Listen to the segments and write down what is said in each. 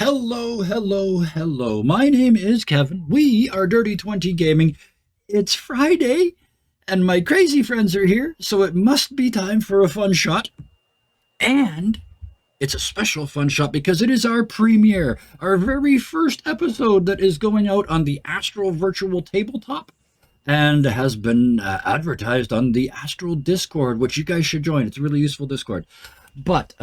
Hello, hello, hello. My name is Kevin. We are Dirty 20 Gaming. It's Friday, and my crazy friends are here, so it must be time for a fun shot. And it's a special fun shot because it is our premiere, our very first episode that is going out on the Astral Virtual Tabletop and has been advertised on the Astral Discord, which you guys should join. It's a really useful Discord. But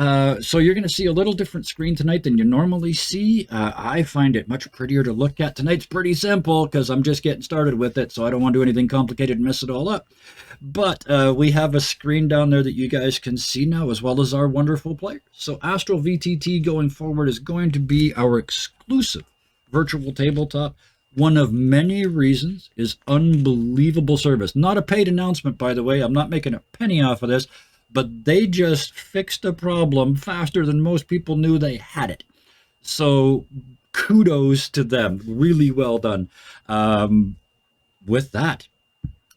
so you're going to see a little different screen tonight than you normally see. I find it much prettier to look at. Tonight's pretty simple because I'm just getting started with it, so I don't want to do anything complicated and mess it all up. But we have a screen down there that you guys can see now, as well as our wonderful players. So Astral VTT going forward is going to be our exclusive virtual tabletop. One of many reasons is unbelievable service. Not a paid announcement, by the way. I'm not making a penny off of this, but they just fixed a problem faster than most people knew they had it. So kudos to them. Really well done. With that,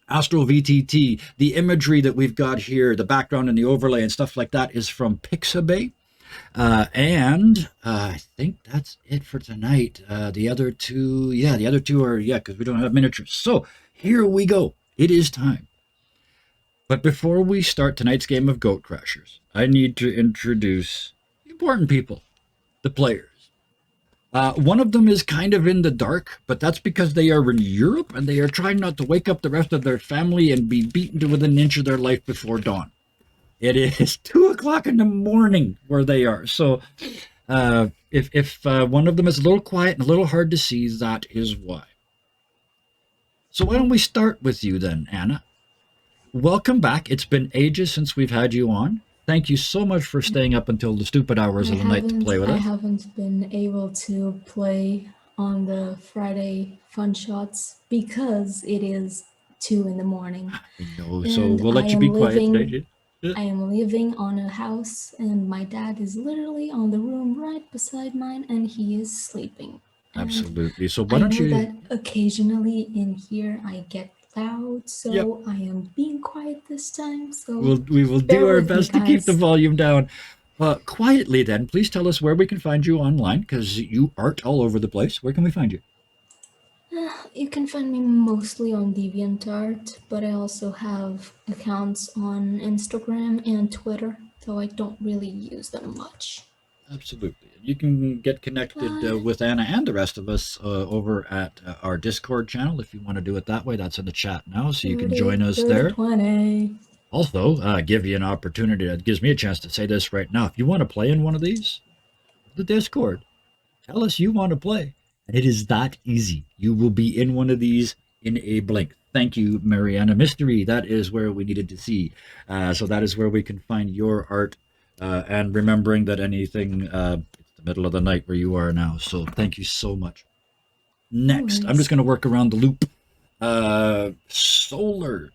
Astral VTT, the imagery that we've got here, the background and the overlay and stuff like that is from Pixabay. And I think that's it for tonight. The other two are, because we don't have miniatures. So here we go. It is time. But before we start tonight's game of Goat Crashers, I need to introduce important people, the players. One of them is kind of in the dark, but that's because they are in Europe and they are trying not to wake up the rest of their family and be beaten to within an inch of their life before dawn. It is 2 o'clock in the morning where they are. So if one of them is a little quiet and a little hard to see, that is why. So why don't we start with you then, Anna? Welcome back. It's been ages since we've had you on. Thank you so much for staying up until the stupid hours of the night to play with us. I haven't been able to play on the Friday fun shots because it is 2 in the morning. I know, so we'll let you be quiet today. I am living on a house and my dad is literally on the room right beside mine and he is sleeping. Absolutely. So why don't you... I know that occasionally in here I get loud, so I am being quiet this time. So we will do our best to keep the volume down. Quietly then, please tell us where we can find you online, because you art all over the place. Where can we find you? You can find me mostly on DeviantArt, but I also have accounts on Instagram and Twitter, though I don't really use them much. Absolutely. You can get connected with Anna and the rest of us over at our Discord channel. If you want to do it that way, that's in the chat now, so you can join us there. 20. Also, give you an opportunity. That gives me a chance to say this right now. If you want to play in one of these, the Discord, tell us you want to play. And it is that easy. You will be in one of these in a blink. Thank you, Mariana Mystery. That is where we needed to see. So that is where we can find your art. And remembering that anything, it's the middle of the night where you are now. So thank you so much. Next, I'm just going to work around the loop. Solar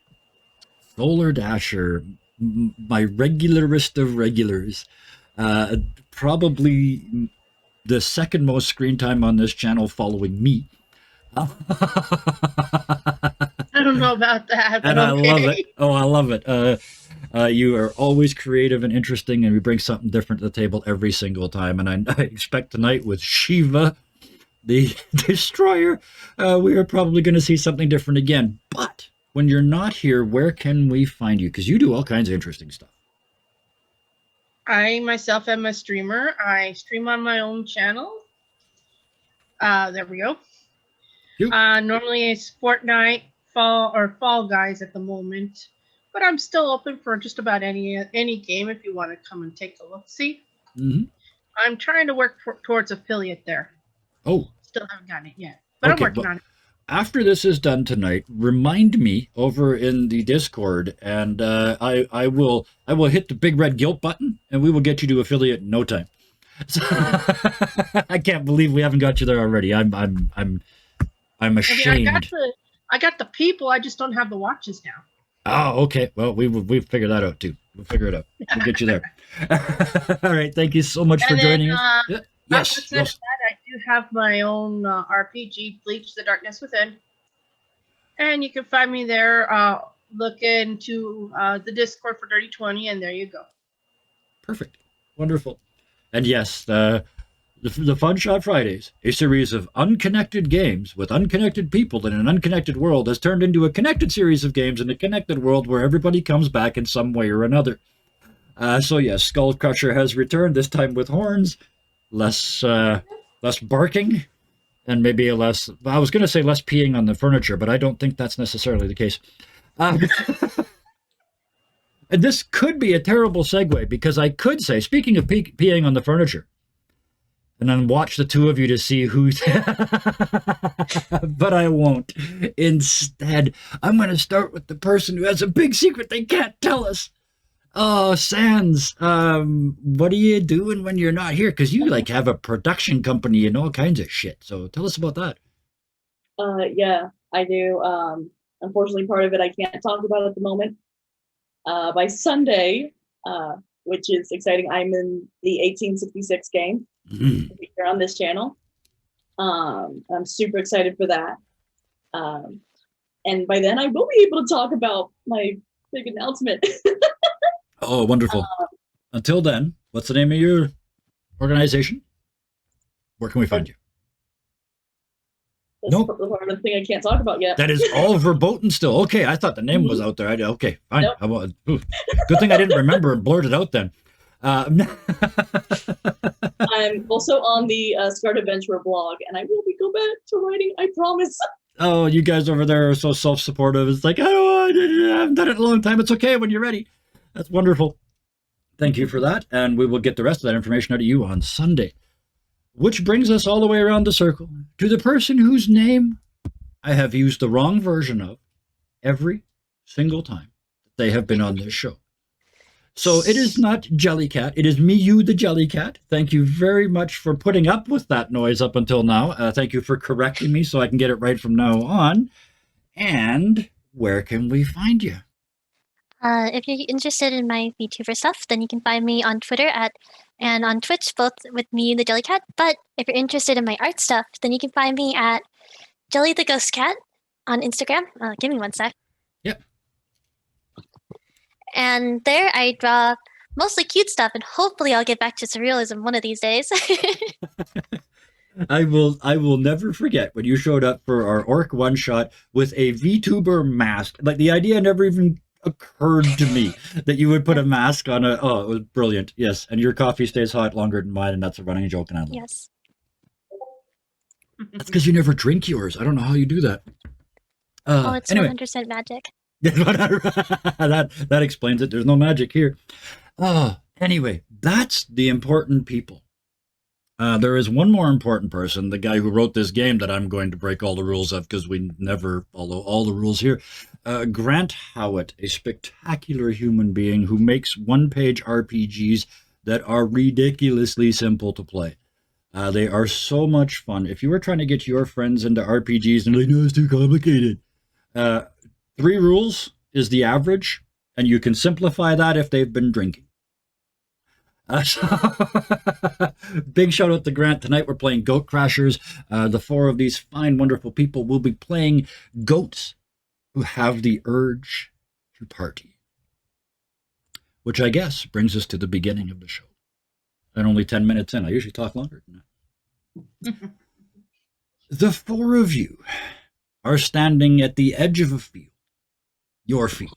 Dasher, my regularist of regulars. Probably the second most screen time on this channel following me. I don't know about that. And I love it. Oh, I love it. You are always creative and interesting, and we bring something different to the table every single time. And I expect tonight with Shiva, the Destroyer, we are probably going to see something different again. But when you're not here, where can we find you? Because you do all kinds of interesting stuff. I myself am a streamer. I stream on my own channel. There we go. Normally it's Fortnite, Fall Guys at the moment. But I'm still open for just about any game if you want to come and take a look. See? Mm-hmm. I'm trying to work towards affiliate there. Oh. Still haven't gotten it yet. But I'm working on it. After this is done tonight, remind me over in the Discord, and I will hit the big red guilt button, and we will get you to affiliate in no time. So, I can't believe we haven't got you there already. I'm ashamed. I got the people. I just don't have the watches now. Oh, okay. Well, we'll figure that out too. We'll figure it out. We'll get you there. All right. Thank you so much for joining us. Yes. I do have my own RPG, Bleach: The Darkness Within, and you can find me there. Look into the Discord for Dirty 20, and there you go. Perfect. Wonderful. And yes, The FunShot Fridays, a series of unconnected games with unconnected people in an unconnected world, has turned into a connected series of games in a connected world where everybody comes back in some way or another. So yes, Skull Crusher has returned, this time with horns, less barking, and maybe I was going to say less peeing on the furniture, but I don't think that's necessarily the case. And this could be a terrible segue, because I could say, speaking of peeing on the furniture, and then watch the two of you to see who's... But I won't. Instead, I'm going to start with the person who has a big secret they can't tell us. Oh, Sans, what are you doing when you're not here? Because you, like, have a production company and all kinds of shit. So tell us about that. Yeah, I do. Unfortunately, part of it I can't talk about at the moment. By Sunday, which is exciting, I'm in the 1866 game here on this channel. I'm super excited for that. And by then, I will be able to talk about my big announcement. Oh, wonderful. Until then, what's the name of your organization? Where can we find you? That's the part of the thing I can't talk about yet. That is all verboten still. Okay, I thought the name was out there. Okay, fine. Nope. Good thing I didn't remember and blurted out then. I'm also on the Start Adventure blog, and I will be go back to writing, I promise. Oh, you guys over there are so self-supportive. It's like, I haven't done it in a long time. It's okay when you're ready. That's wonderful. Thank you for that, and we will get the rest of that information out of you on Sunday. Which brings us all the way around the circle to the person whose name I have used the wrong version of every single time they have been on this show. So it is not Jellycat. It is me, you, the Jellycat. Thank you very much for putting up with that noise up until now. Thank you for correcting me so I can get it right from now on. And where can we find you? If you're interested in my VTuber stuff, then you can find me on Twitter and on Twitch, both with me, the Jellycat. But if you're interested in my art stuff, then you can find me at Jelly the Ghost Cat on Instagram. Give me one sec. Yep. And there I draw mostly cute stuff, and hopefully I'll get back to surrealism one of these days. I will never forget when you showed up for our Orc one-shot with a VTuber mask. Like, the idea never even occurred to me that you would put a mask on it was brilliant. Yes, and your coffee stays hot longer than mine, and that's a running joke, and I love it. Yes. That's because you never drink yours. I don't know how you do that. It's anyway. 100% magic. that explains it. There's no magic here. Anyway, that's the important people. There is one more important person, the guy who wrote this game that I'm going to break all the rules of because we never follow all the rules here. Grant Howitt, a spectacular human being who makes one-page RPGs that are ridiculously simple to play. They are so much fun. If you were trying to get your friends into RPGs and they're like, no, it's too complicated. 3 rules is the average, and you can simplify that if they've been drinking. Big shout out to Grant. Tonight we're playing Goat Crashers. The 4 of these fine, wonderful people will be playing goats who have the urge to party. Which I guess brings us to the beginning of the show. And only 10 minutes in. I usually talk longer than that. The 4 of you are standing at the edge of a field. Your field.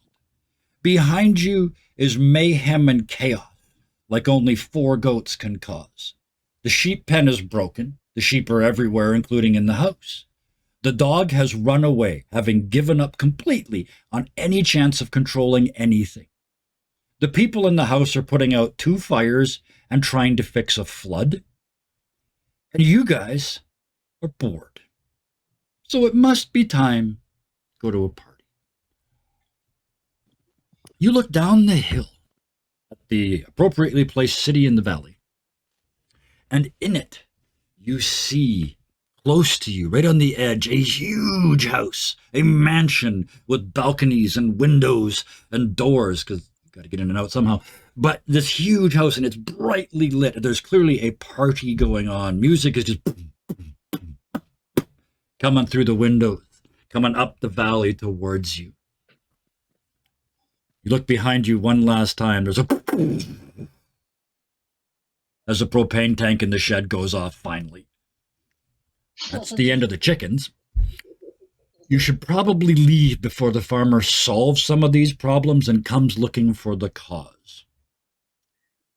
Behind you is mayhem and chaos, like only 4 goats can cause. The sheep pen is broken. The sheep are everywhere, including in the house. The dog has run away, having given up completely on any chance of controlling anything. The people in the house are putting out 2 fires and trying to fix a flood. And you guys are bored. So it must be time to go to a party. You look down the hill at the appropriately placed city in the valley, and in it you see, close to you, right on the edge, a huge house, a mansion with balconies and windows and doors, because you've got to get in and out somehow. But this huge house, and it's brightly lit. There's clearly a party going on. Music is just boom, boom, boom, boom, coming through the windows, coming up the valley towards you. You look behind you one last time. There's a... as a propane tank in the shed goes off finally. That's the end of the chickens. You should probably leave before the farmer solves some of these problems and comes looking for the cause.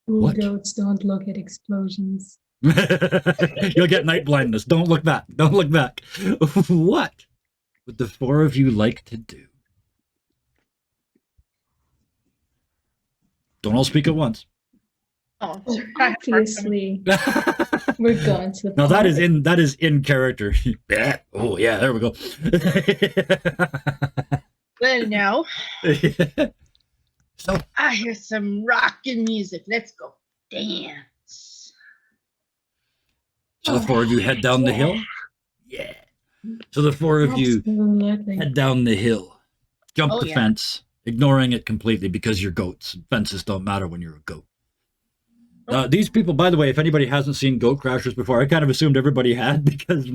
What? Goats don't look at explosions. You'll get night blindness. Don't look back. Don't look back. What would the four of you like to do? Don't all speak at once. Oh, Obviously, we're going to the No, park. that is in character. Oh yeah, there we go. Well, now So I hear some rockin' music. Let's go dance. the four of you head down the hill. Yeah. So the four of you Absolutely. head down the hill, jump Oh, the yeah. fence, ignoring it completely because you're goats. Fences don't matter when you're a goat. These people, by the way, if anybody hasn't seen Goat Crashers before, I kind of assumed everybody had because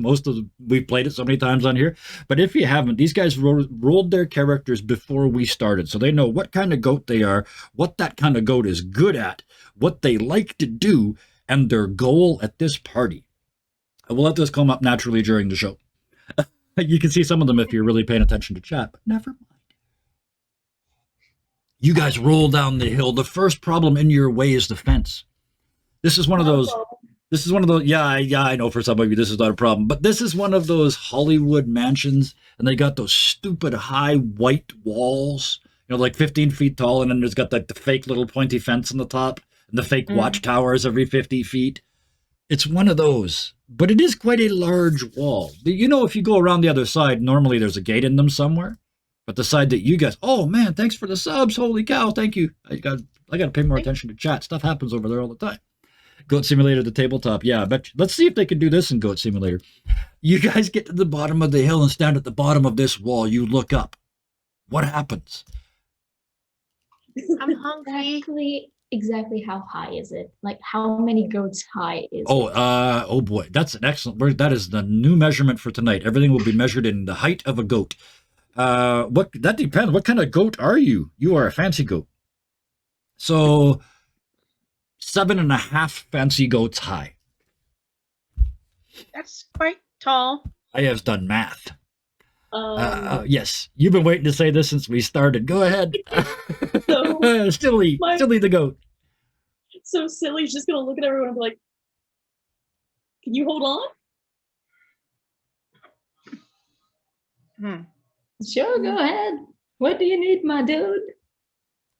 we've played it so many times on here. But if you haven't, these guys rolled their characters before we started, so they know what kind of goat they are, what that kind of goat is good at, what they like to do, and their goal at this party. I will let this come up naturally during the show. You can see some of them if you're really paying attention to chat, but never mind. You guys roll down the hill. The first problem in your way is the fence. This is one of those. Yeah, I know for some of you this is not a problem, but this is one of those Hollywood mansions, and they got those stupid high white walls, like 15 feet tall, and then there's got like the fake little pointy fence on the top, and the fake watchtowers every 50 feet. It's one of those, but it is quite a large wall. If you go around the other side, normally there's a gate in them somewhere, but the side that you guys, oh man, thanks for the subs, holy cow, thank you. I got to pay more attention to chat. Stuff happens over there all the time. Goat Simulator, the tabletop. Yeah, I bet. Let's see if they can do this in Goat Simulator. You guys get to the bottom of the hill and stand at the bottom of this wall. You look up. What happens? I'm hungry. Exactly how high is it? Like how many goats high is it? Oh boy, that's an excellent word. That is the new measurement for tonight. Everything will be measured in the height of a goat. That depends. What kind of goat are you? You are a fancy goat. So 7.5 fancy goats high. That's quite tall. I have done math. Yes, you've been waiting to say this since we started. Go ahead. So, Silly the goat. So Silly's just gonna look at everyone and be like, "Can you hold on?" Sure, go ahead. What do you need, my dude?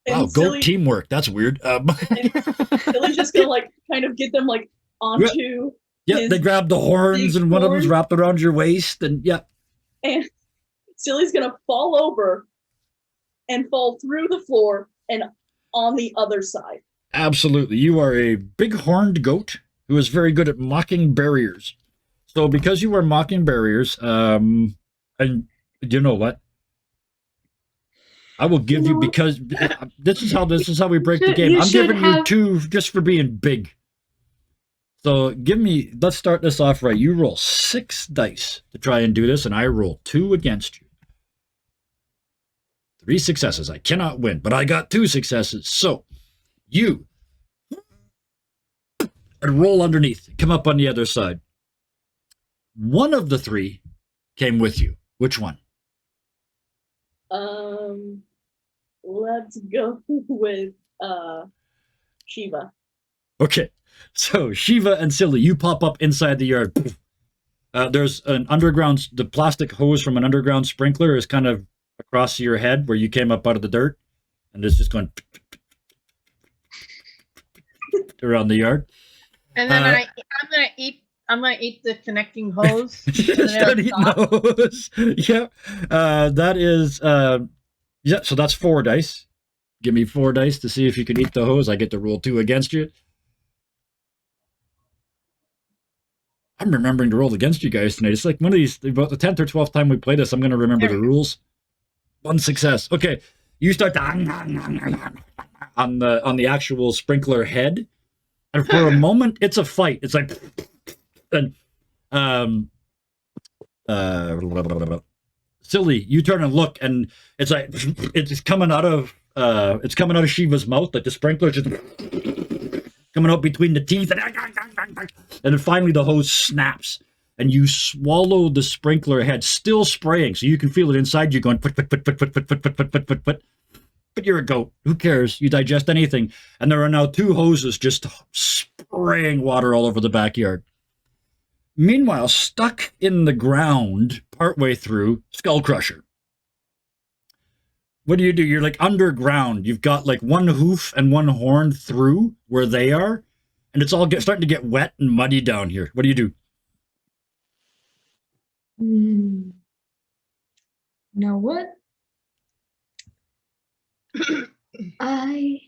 Wow, And goat teamwork. That's weird. Silly's just gonna kind of get them onto. Yeah, they grab the horns and one of them's wrapped around your waist, and yeah. And Silly's gonna fall over and fall through the floor and on the other side. Absolutely. You are a big horned goat who is very good at mocking barriers. So because you are mocking barriers, and you know what? I will give you, because this is how we break the game. I'm giving you 2 just for being big. So let's start this off right. You roll 6 dice to try and do this, and I roll 2 against you. 3 successes. I cannot win, but I got 2 successes. So you roll underneath, come up on the other side. One of the 3 came with you. Which one? Let's go with Shiva. Okay, so Shiva and Silly, you pop up inside the yard. There's the plastic hose from an underground sprinkler is kind of across your head where you came up out of the dirt, and it's just going around the yard. And then I'm gonna eat the connecting hose. Start eating those. Yeah, that is yeah. So that's 4 dice. Give me 4 dice to see if you can eat the hose. I get to roll 2 against you. I'm remembering to roll against you guys tonight. It's like one of these, about the 10th or 12th time we play this, I'm going to remember the rules. 1 success. Okay, you start to on the actual sprinkler head, and for a moment it's a fight. It's like, and Silly, you turn and look, and it's like it's coming out of Shiva's mouth, like the sprinkler just, coming out between the teeth, and then finally the hose snaps, and you swallow the sprinkler head, still spraying, so you can feel it inside you going put. But you're a goat. Who cares? You digest anything. And there are now 2 hoses just spraying water all over the backyard. Meanwhile, stuck in the ground partway through, Skull Crusher. What do? You're like underground. You've got like 1 hoof and 1 horn through where they are, and it's all starting to get wet and muddy down here. What do you do? Know what? I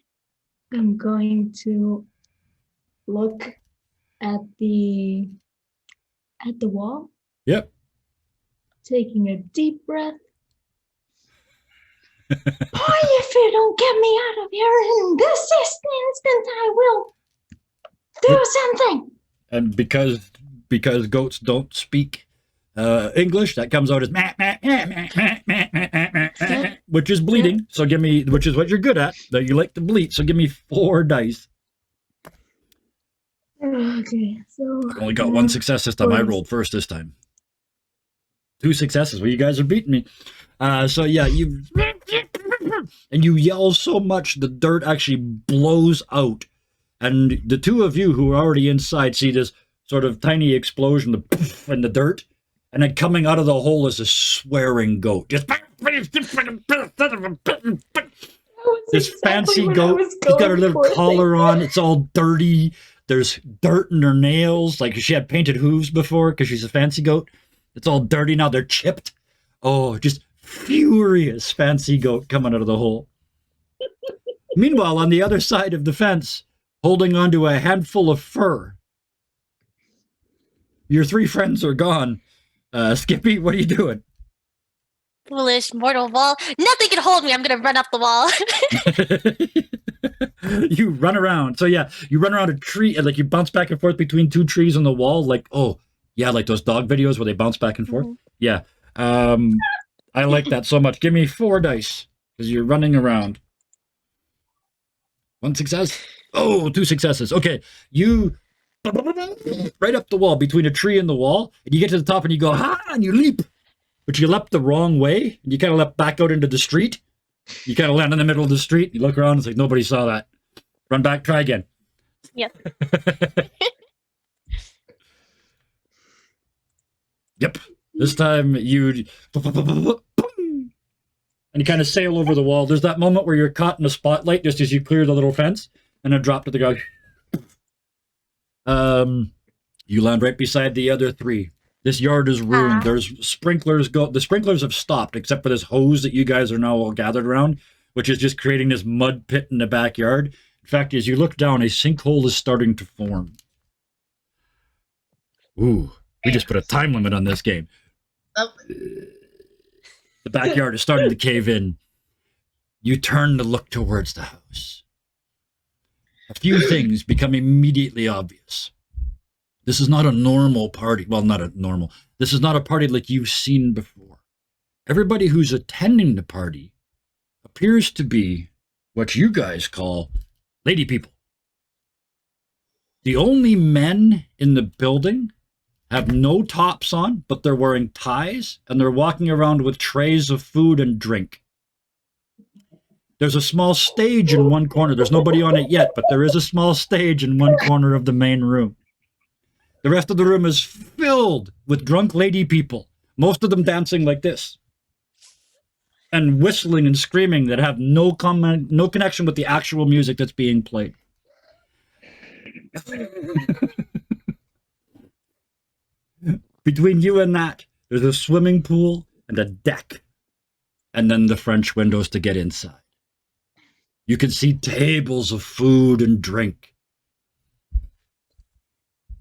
am going to look at the wall. Yep. Taking a deep breath. Boy, if you don't get me out of here in this instant, I will do something. And because goats don't speak English, that comes out as which is bleeding. So give me, which is what you're good at. That you like to bleed. So give me 4 dice. Okay, so Only got 1 success this time. I rolled first this time. 2 successes. Well, you guys are beating me. So yeah, you yell so much the dirt actually blows out, and the 2 of you who are already inside see this sort of tiny explosion in the dirt, and then coming out of the hole is a swearing goat. Just this fancy goat. She's got her little collar on. It's all dirty. There's dirt in her nails, like she had painted hooves before because she's a fancy goat. It's all dirty now. They're chipped. Oh, just furious fancy goat coming out of the hole. Meanwhile, on the other side of the fence, holding onto a handful of fur, your 3 friends are gone. Skippy, what are you doing? Foolish mortal wall. Nothing can hold me. I'm going to run up the wall. You run around. So yeah, you run around a tree and like you bounce back and forth between 2 trees on the wall. Like, oh, yeah, like those dog videos where they bounce back and forth. Yeah. I like that so much. Give me 4 dice because you're running around. 1 success. Oh, 2 successes. Okay. You right up the wall between a tree and the wall, and you get to the top and you go, ha, and you leap. But you leapt the wrong way, and you kind of leapt back out into the street. You kind of land in the middle of the street. You look around, it's like nobody saw that. Run back, try again. Yep. Yep. This time you and you kind of sail over the wall. There's that moment where you're caught in the spotlight just as you clear the little fence, and then drop to the ground. You land right beside the other 3. This yard is ruined. There's sprinklers the sprinklers have stopped, except for this hose that you guys are now all gathered around, which is just creating this mud pit in the backyard. In fact, as you look down, a sinkhole is starting to form. Ooh, we just put a time limit on this game. The backyard is starting to cave in. You turn to look towards the house. A few things become immediately obvious. This is not a normal party. Well, not a normal. This is not a party like you've seen before. Everybody who's attending the party appears to be what you guys call lady people. The only men in the building have no tops on, but they're wearing ties, and they're walking around with trays of food and drink. There's a small stage in one corner. There's nobody on it yet, but there is a small stage in one corner of the main room. The rest of the room is filled with drunk lady people, most of them dancing like this, and whistling and screaming that have no connection with the actual music that's being played. Between you and that, there's a swimming pool and a deck, and then the French windows to get inside. You can see tables of food and drink,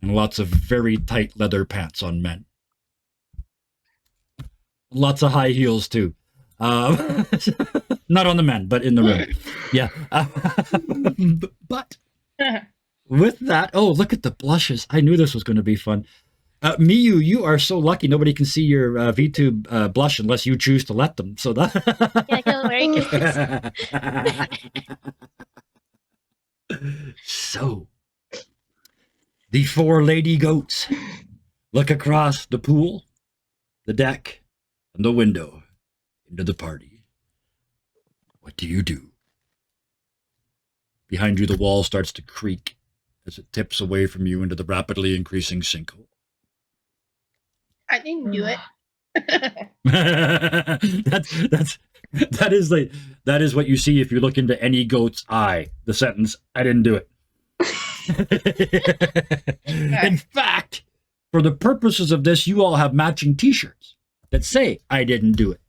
and lots of very tight leather pants on men. Lots of high heels, too. Not on the men, but in the room. Yeah. But with that, oh, look at the blushes. I knew this was going to be fun. Miyu, you are so lucky. Nobody can see your VTube blush unless you choose to let them. So that. Yeah, go very good. So, The 4 lady goats look across the pool, the deck, and the window into the party. What do you do? Behind you, the wall starts to creak as it tips away from you into the rapidly increasing sinkhole. I didn't do it. that is what you see if you look into any goat's eye. The sentence, I didn't do it. In fact, for the purposes of this, you all have matching t-shirts that say, I didn't do it.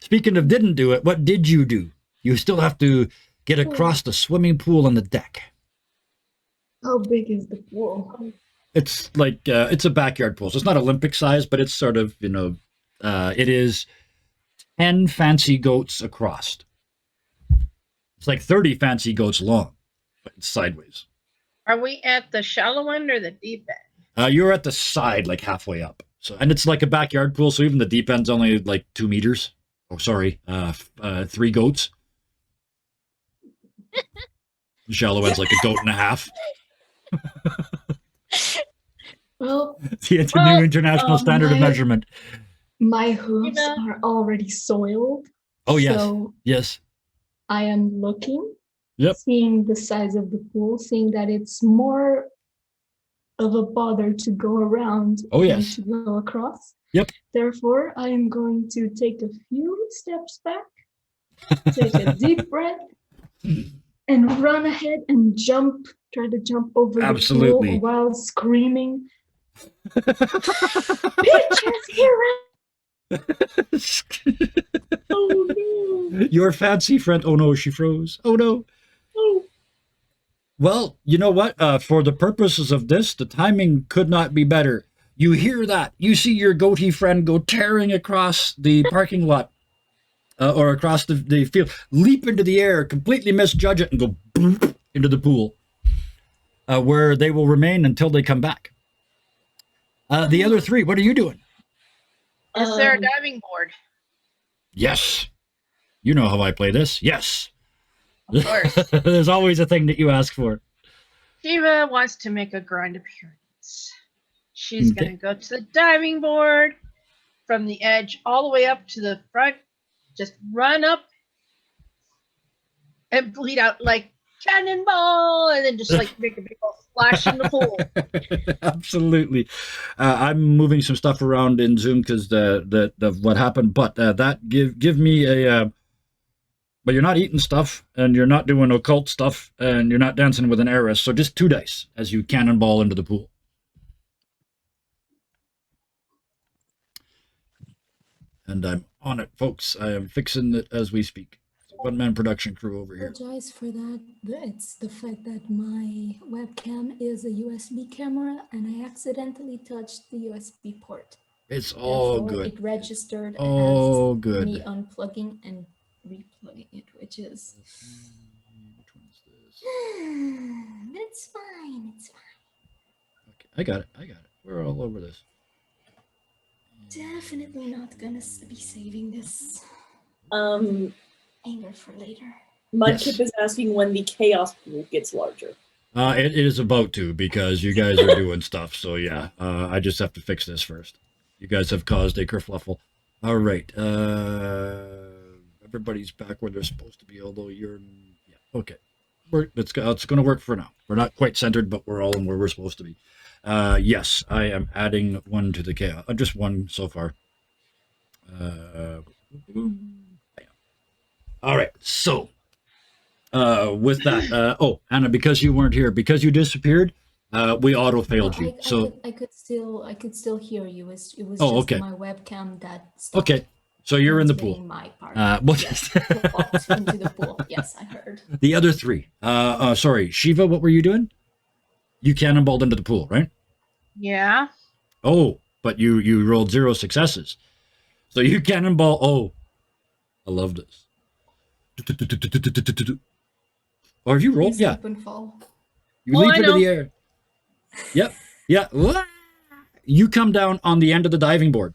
Speaking of didn't do it, what did you do? You still have to get across the swimming pool and the deck. How big is the pool? It's like, it's a backyard pool. So it's not Olympic size, but it's sort of, it is 10 fancy goats across. It's like 30 fancy goats long, but it's sideways. Are we at the shallow end or the deep end? You're at the side, like halfway up. So, and it's like a backyard pool, so even the deep end's only like 2 meters. Oh, sorry, 3 goats. The shallow end's like a goat and a half. Well, It's a new international standard of measurement. My hooves are already soiled. Oh, yes. So Yes. I am looking, Yep. seeing the size of the pool, seeing that it's more of a bother to go around Oh, yes. than to go across. Yep. Therefore, I am going to take a few steps back, take a deep breath, and run ahead and try to jump over Absolutely. the pool while screaming, "Bitches, here Oh no! Your fancy friend. Oh no, she froze. Oh no. Oh. Well, you know what? For the purposes of this, the timing could not be better. You hear that. You see your goatee friend go tearing across the parking lot or across the field, leap into the air, completely misjudge it, and go boom into the pool, where they will remain until they come back. The other 3, what are you doing? Is there a diving board? Yes. You know how I play this. Yes. Of course. There's always a thing that you ask for. Shiva wants to make a grind appearance. She's Okay. going to go to the diving board from the edge all the way up to the front. Just run up and bleed out like cannonball, and then just like make a big old splash in the pool. Absolutely. I'm moving some stuff around in Zoom because the what happened, but that give me a. But you're not eating stuff, and you're not doing occult stuff, and you're not dancing with an heiress. So just 2 dice as you cannonball into the pool. And I'm on it, folks. I am fixing it as we speak. It's a one-man production crew over here. Apologize for that. It's the fact that my webcam is a USB camera and I accidentally touched the USB port. It's all Therefore, good. It registered Oh, as good. me unplugging and replugging it, which is. Which one is this? It's fine. It's fine. Okay, I got it. We're all over this. Definitely not gonna be saving this anger for later. Mudkip is asking when the chaos pool gets larger. It is about to, because you guys are doing stuff. So yeah, I just have to fix this first. You guys have caused a kerfluffle. All right. Everybody's back where they're supposed to be, although you're... Yeah, okay. It's going to work for now. We're not quite centered, but we're all in where we're supposed to be. Yes, I am adding 1 to the chaos. Just 1 so far. All right, so with that, Anna, because you weren't here, because you disappeared, we auto failed you. I could still hear you. It was just okay. my webcam that stopped. Okay, so you're in the pool. My part. Yes. Into the pool. Yes, I heard. The other 3. Sorry, Shiva, what were you doing? You cannonballed into the pool, right? Yeah. Oh, but you rolled 0 successes. So you cannonball. Oh, I love this. Or have you rolled? Yeah. Slip and fall. You leap into the air. Yep. Yeah. You come down on the end of the diving board.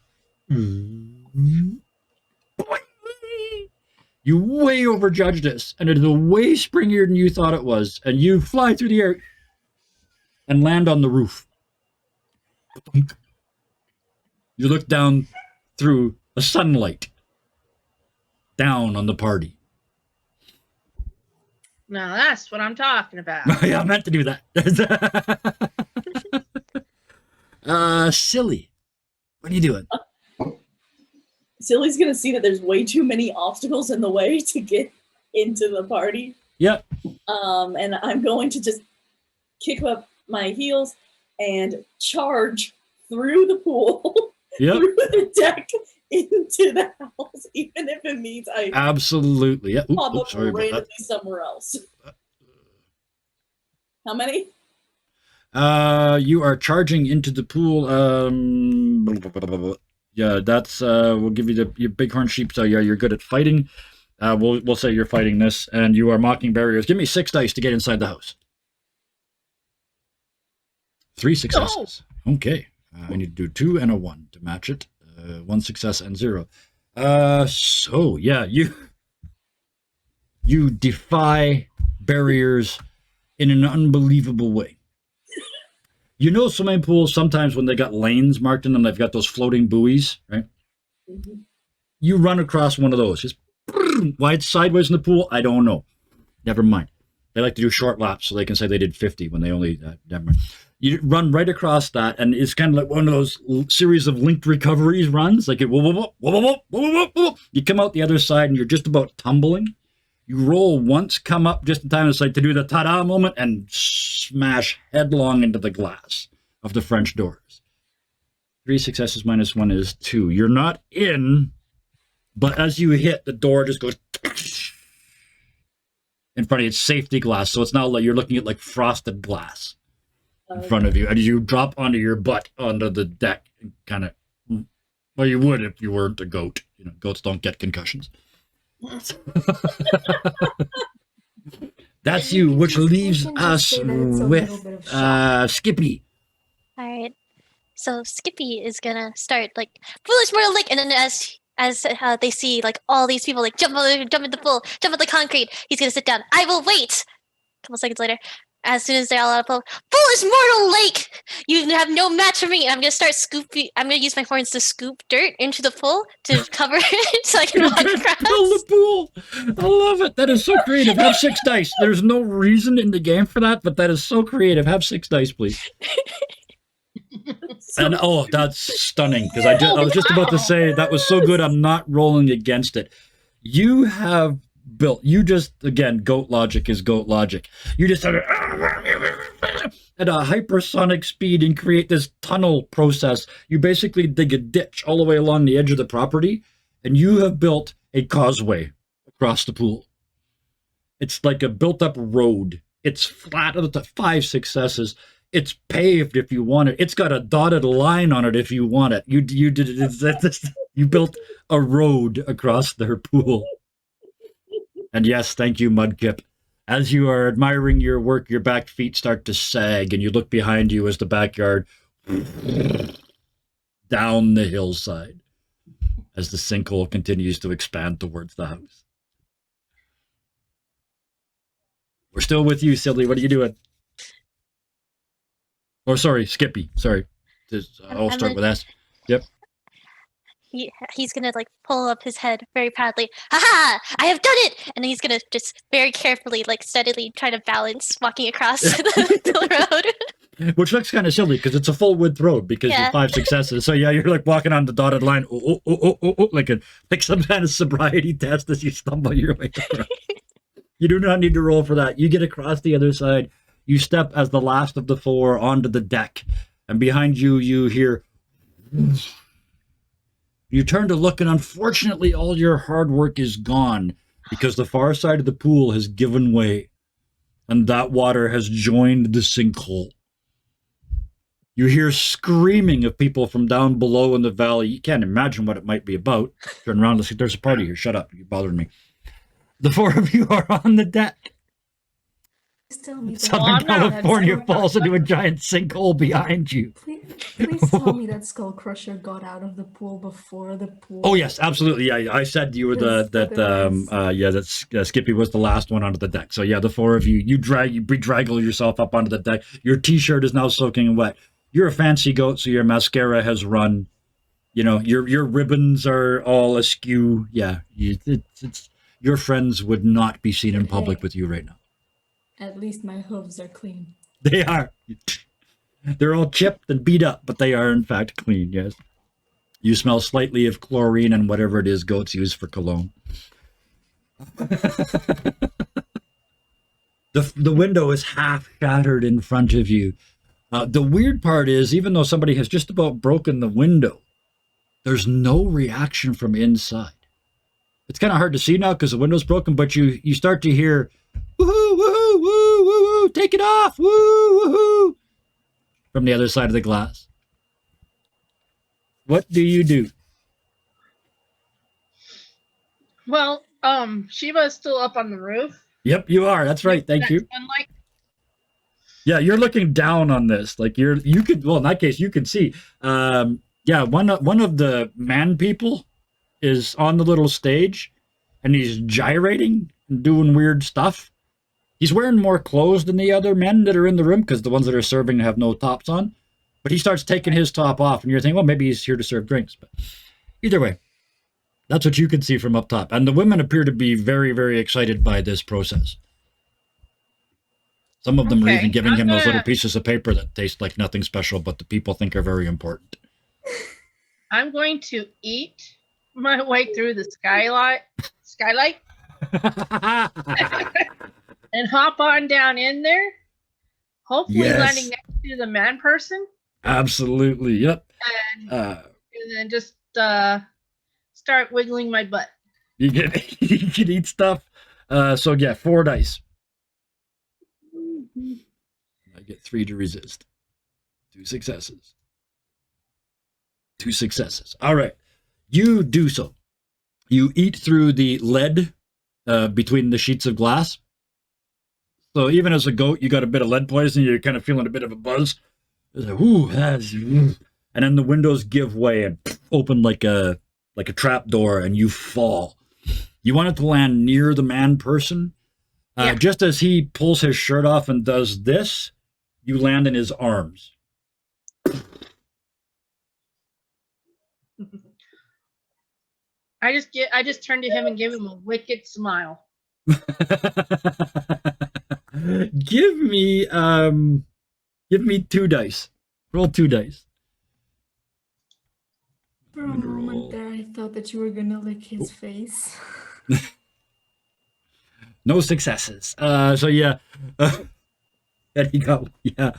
You You way overjudged this, and it is way springier than you thought it was, and you fly through the air and land on the roof. You look down through the sunlight, down on the party. Now that's what I'm talking about. Yeah, I meant to do that. Silly. What are you doing? Silly's gonna see that there's way too many obstacles in the way to get into the party. Yep. And I'm going to just kick up my heels and charge through the pool, Yep. through the deck, into the house, even if it means I Absolutely. Yeah. pop up Sorry about randomly that. somewhere else. How many? You are charging into the pool. Yeah, that's we'll give you your bighorn sheep. So yeah, you're good at fighting. We'll say you're fighting this, and you are mocking barriers. Give me 6 dice to get inside the house. 3 successes. Okay, I need to do 2 and a 1 to match it. 1 success and 0. So yeah, you defy barriers in an unbelievable way. You know, swimming pools, sometimes when they got lanes marked in them, they've got those floating buoys, right? Mm-hmm. You run across one of those. Just why it's sideways in the pool, I don't know. Never mind. They like to do short laps so they can say they did 50 when they only, never mind. You run right across that, and it's kind of like one of those series of linked recoveries runs. Like, you come out the other side, and you're just about tumbling. You roll once, come up just in time to do the ta-da moment, and smash headlong into the glass of the French doors. 3 successes minus 1 is 2. You're not in, but as you hit, the door just goes in front of you. It's safety glass, so it's not like you're looking at like frosted glass in front of you. And you drop onto your butt onto the deck and kind of, well, you would if you weren't a goat. You know, goats don't get concussions. That's you, which leaves us with Skippy. All right. So Skippy is gonna start like foolish mortal lake, and then as they see like all these people like jump in the pool, jump in the concrete, he's gonna sit down. I will wait. A couple seconds later, as soon as they're all out of the pool, foolish mortal lake, you have no match for me. And I'm gonna start scooping. I'm gonna use my horns to scoop dirt into the pool to cover it so I can walk across. Fill the pool. I love it. That is so creative. Have 6 dice. There's no reason in the game for that, but that is so creative. Have 6 dice, please. And oh, that's stunning, because I was just about to say that was so good. I'm not rolling against it. You have built. You just, again, goat logic is goat logic. You just started at a hypersonic speed and create this tunnel process. You basically dig a ditch all the way along the edge of the property, and you have built a causeway across the pool. It's like a built-up road. It's flat at the 5 successes. It's paved if you want it. It's got a dotted line on it if you want it. You did it. You built a road across their pool. And yes, thank you, Mudkip. As you are admiring your work, your back feet start to sag, and you look behind you as the backyard down the hillside as the sinkhole continues to expand towards the house. We're still with you, Silly. What are you doing? Oh, sorry, Skippy. Sorry. I'll start with S. Yep. He's gonna like pull up his head very proudly. Ha! I have done it! And he's gonna just very carefully, like steadily try to balance walking across the road. Which looks kind of silly because it's a full width road because of 5 successes. So yeah, you're like walking on the dotted line, like some kind of sobriety test as you stumble your way across. You do not need to roll for that. You get across the other side. You step as the last of the 4 onto the deck, and behind you, you hear. You turn to look, and unfortunately, all your hard work is gone because the far side of the pool has given way, and that water has joined the sinkhole. You hear screaming of people from down below in the valley. You can't imagine what it might be about. Turn around and see, there's a party here. Shut up. You're bothering me. The 4 of you are on the deck. tell me that. Southern California falls into a giant sinkhole behind you. Please tell me that Skull Crusher got out of the pool before the pool. Oh yes, absolutely. Yeah, I said you were that Skippy was the last one onto the deck. So yeah, the four of you bedraggle yourself up onto the deck. Your t-shirt is now soaking wet. You're a fancy goat, so your mascara has run. You know, your ribbons are all askew. Yeah, it's your friends would not be seen in public with you right now. At least my hooves are clean. They are. They're all chipped and beat up, but they are in fact clean, yes. You smell slightly of chlorine and whatever it is goats use for cologne. The window is half shattered in front of you. The weird part is, even though somebody has just about broken the window, there's no reaction from inside. It's kind of hard to see now because the window's broken, but you start to hear, woohoo, woohoo, woo, woo, woo, take it off, woo, woohoo, from the other side of the glass. What do you do? Well, Shiva's still up on the roof. Yep, you are. That's right. Thank you. Sunlight. Yeah, you're looking down on this. Like you could. Well, in that case, you can see. Yeah, one of the man people is on the little stage, and he's gyrating and doing weird stuff. He's wearing more clothes than the other men that are in the room because the ones that are serving have no tops on. But he starts taking his top off, and you're thinking, well, maybe he's here to serve drinks. But either way, that's what you can see from up top. And the women appear to be very, very excited by this process. Some of them are even giving him those little pieces of paper that taste like nothing special, but the people think are very important. I'm going to eat my way through the skylight, and hop on down in there. Hopefully landing next to the man person. Absolutely, yep. And then just start wiggling my butt. You can eat stuff. So yeah, 4 dice. I get 3 to resist. 2 successes. 2 successes. All right. You do so. You eat through the lead between the sheets of glass. So even as a goat, you got a bit of lead poisoning. You're kind of feeling a bit of a buzz. It's like, ooh, and then the windows give way and open like a trap door, and you fall. You want it to land near the man person. Just as he pulls his shirt off and does this, you land in his arms. I just turned to him and gave him a wicked smile. Give me 2 dice. Roll 2 dice. For a moment there, I thought that you were gonna lick his face. No successes. So yeah. And he got, yeah.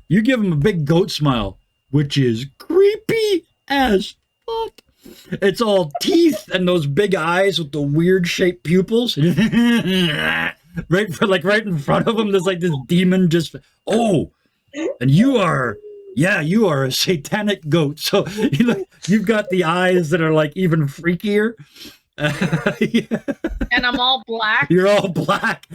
You give him a big goat smile, which is creepy as fuck. It's all teeth and those big eyes with the weird shaped pupils. right in front of him, there's like this demon just, and you are a satanic goat. So you've got the eyes that are like even freakier. And I'm all black. You're all black.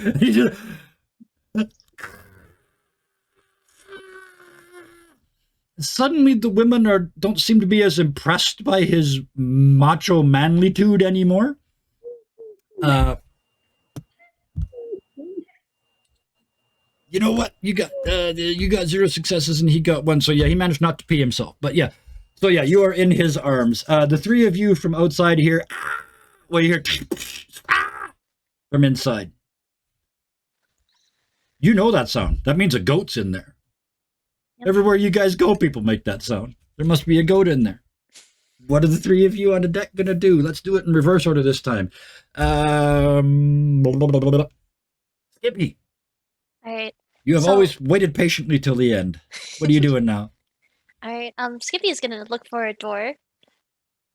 Suddenly the women don't seem to be as impressed by his macho manlitude anymore. You know what? You got 0 successes and he got 1. So yeah, he managed not to pee himself. But yeah. So yeah, you are in his arms. The 3 of you from outside here, well, you hear from inside. You know that sound. That means a goat's in there. Yep. Everywhere you guys go, people make that sound. There must be a goat in there. What are the 3 of you on the deck gonna do? Let's do it in reverse order this time. Skippy. All right. You have always waited patiently till the end. What are you doing now? All right. Skippy is gonna look for a door.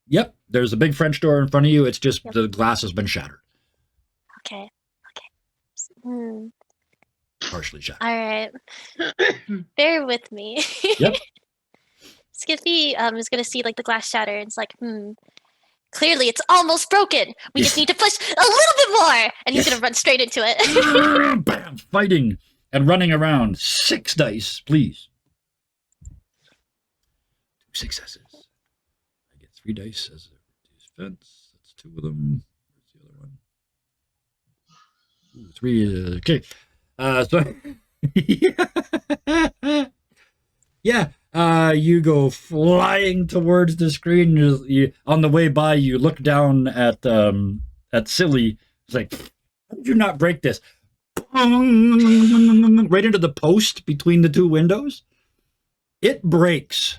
Yep. There's a big French door in front of you. It's just the glass has been shattered. Okay. Partially shattered. All right. Bear with me. Yep. Skippy is gonna see like the glass shatter and it's like, Clearly, it's almost broken. We just need to push a little bit more. And he's going to run straight into it. Bam! Fighting and running around. 6 dice, please. 2 successes. I get 3 dice as a defense. That's 2 of them. Where's the other one? Ooh, 3. Okay. So you go flying towards the screen. On the way by, you look down at Silly. It's like, how did you not break this? Right into the post between the 2 windows. It breaks.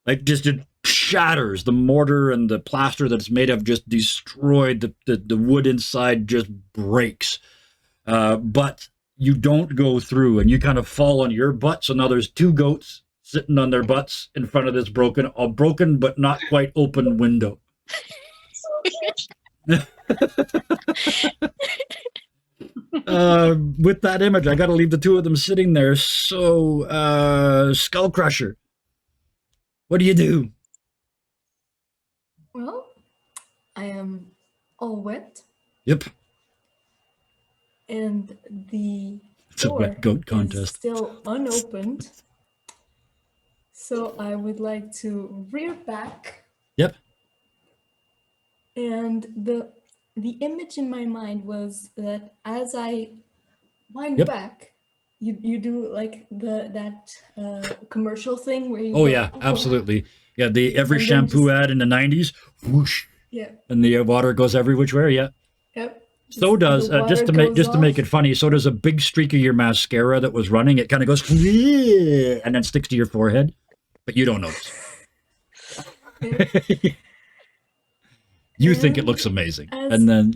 Like, just it shatters. The mortar and the plaster that it's made of just destroyed. The wood inside just breaks. But you don't go through, and you kind of fall on your butt. So now there's 2 goats sitting on their butts in front of this broken but not quite open window. With that image, I got to leave the 2 of them sitting there. So, Skull Crusher, what do you do? Well, I am all wet. Yep. And the It's a door wet goat is contest. still unopened. So I would like to rear back. Yep. And the image in my mind was that as I wind back, you do like that commercial thing where you Oh yeah, absolutely. Yeah, every And then shampoo just- ad in the 90s, whoosh, yeah. and the water goes every which way. Yeah. Yep. So does The just to water make goes it off. funny. So does a big streak of your mascara that was running. It kind of goes and then sticks to your forehead, but you don't notice. You think it looks amazing, and then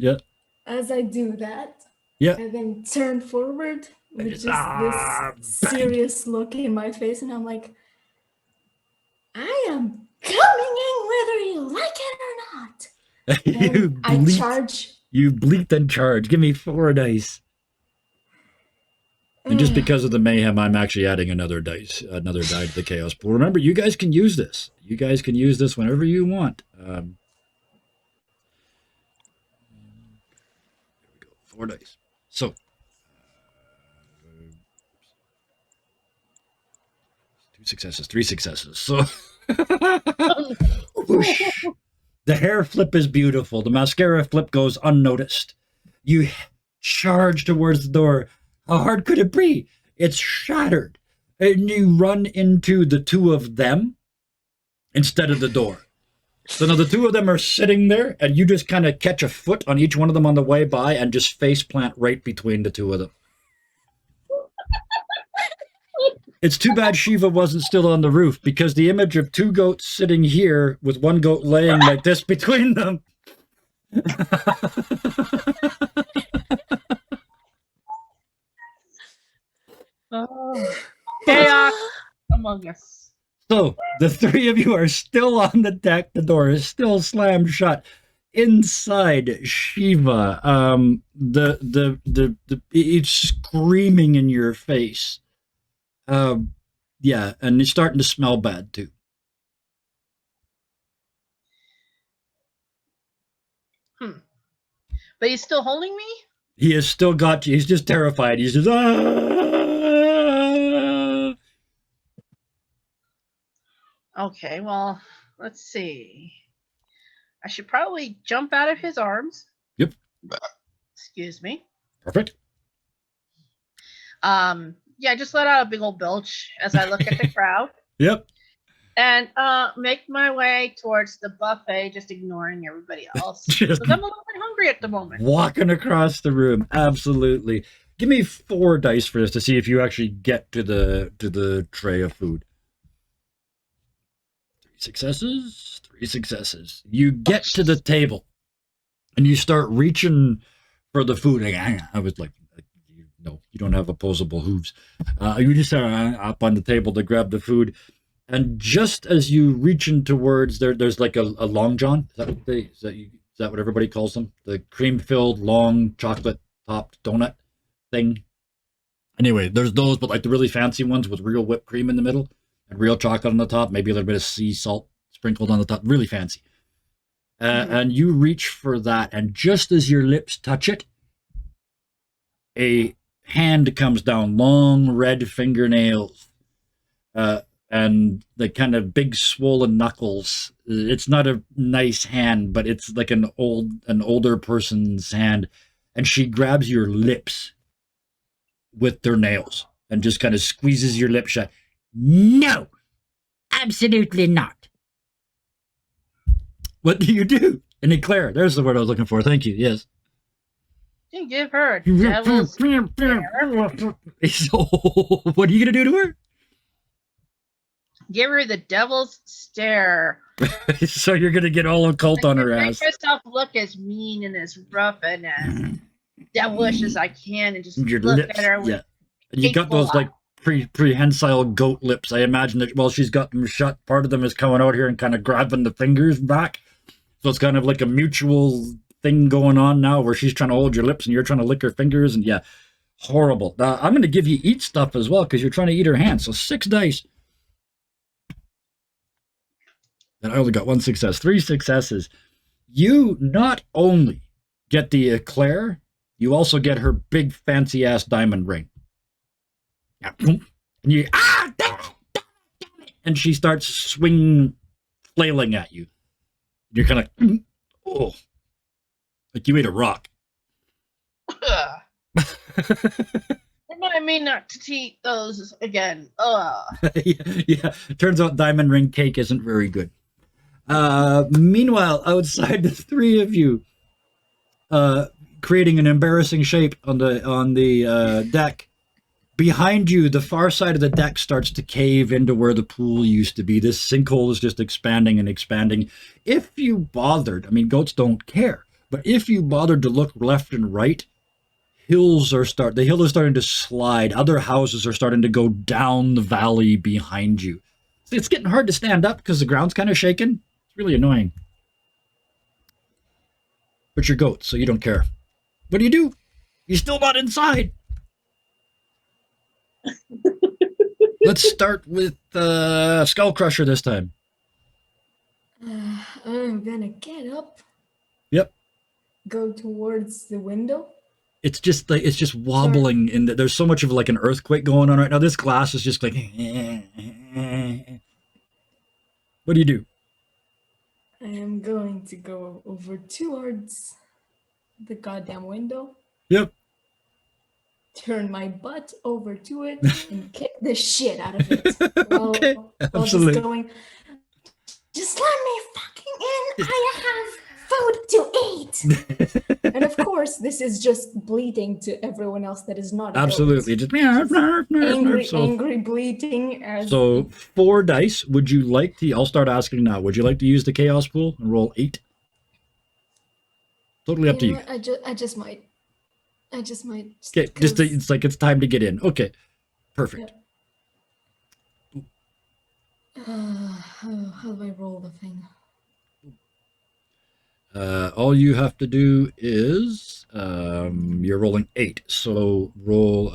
As I do that, yeah. I then turn forward with just, just bang. this serious look in my face, and I'm like, I am coming in whether you like it or not. And I charge. You bleeped and charge. Give me 4 dice. And just because of the mayhem, I'm actually adding another die to the chaos pool. Remember, you guys can use this. You guys can use this whenever you want. There we go. 4 dice. So, 2 successes, 3 successes. So, whoosh. The hair flip is beautiful. The mascara flip goes unnoticed. You charge towards the door. How hard could it be? It's shattered. And you run into the 2 of them instead of the door. So now the 2 of them are sitting there, and you just kind of catch a foot on each one of them on the way by and just face plant right between the 2 of them. It's too bad Shiva wasn't still on the roof, because the image of 2 goats sitting here with 1 goat laying like this between them. Chaos among us. So the 3 of you are still on the deck. The door is still slammed shut. Inside, Shiva, it's screaming in your face. Yeah, and it's starting to smell bad too. But he's still holding me? He has still got you. He's just terrified. He's just, ah! Okay, well, let's see. I should probably jump out of his arms. Yep. Excuse me. Perfect. Yeah, just let out a big old belch as I look at the crowd. Yep. And make my way towards the buffet, just ignoring everybody else. Just- Because I'm a little bit hungry at the moment. Walking across the room. Absolutely. Give me 4 dice for this to see if you actually get to the tray of food. 3 successes. 3 successes. You get to the table and you start reaching for the food. I was like, no, you don't have opposable hooves. You just are up on the table to grab the food. And just as you reaching towards there's like a long john. Is that what everybody calls them? The cream-filled, long, chocolate-topped donut thing. Anyway, there's those, but like the really fancy ones with real whipped cream in the middle and real chocolate on the top, maybe a little bit of sea salt sprinkled on the top. Really fancy. And you reach for that, and just as your lips touch it, a hand comes down, long red fingernails, and the kind of big swollen knuckles. It's not a nice hand, but it's like an older person's hand, and she grabs your lips with their nails and just kind of squeezes your lip shut. No, absolutely not. What do you do? And Eclair, there's the word I was looking for. Thank you. Yes. You give her a devil's stare. So, what are you going to do to her? Give her the devil's stare. So you're going to get all occult on her ass. Make myself look as mean and as rough and as devilish as I can, and just Your look lips, at her with yeah. And you got those like prehensile goat lips. I imagine that while she's got them shut, part of them is coming out here and kind of grabbing the fingers back. So it's kind of like a mutual thing going on now where she's trying to hold your lips and you're trying to lick her fingers. And yeah, horrible. I'm going to give you eat stuff as well because you're trying to eat her hand. So 6 dice. And I only got 1 success, 3 successes. You not only get the Eclair, you also get her big fancy ass diamond ring. And you, damn it, and she starts flailing at you. You're kind of, oh, like you ate a rock. Remind me not to eat those again. Yeah. Turns out diamond ring cake isn't very good. Meanwhile, outside the 3 of you, creating an embarrassing shape on the deck. Behind you, the far side of the deck starts to cave into where the pool used to be. This sinkhole is just expanding and expanding. If you bothered, I mean, goats don't care, but if you bothered to look left and right, the hill is starting to slide. Other houses are starting to go down the valley behind you. It's getting hard to stand up because the ground's kind of shaking. It's really annoying. But you're goats, so you don't care. What do? You're still not inside. Let's start with Skull Crusher this time. I'm gonna get up. Yep. Go towards the window. It's just wobbling, and there's so much of like an earthquake going on right now. This glass is just like. What do? I am going to go over towards the goddamn window. Yep. Turn my butt over to it and kick the shit out of it. Okay, while absolutely. just going, just let me fucking in. I have food to eat. And of course, this is just bleating to everyone else that is not. Absolutely. Just angry bleating. So 4 dice. Would you like to? I'll start asking now. Would you like to use the chaos pool and roll 8? Totally up to you. I just might. Okay, it's like it's time to get in. Okay, perfect. Yep. How do I roll the thing? All you have to do is you're rolling 8, so roll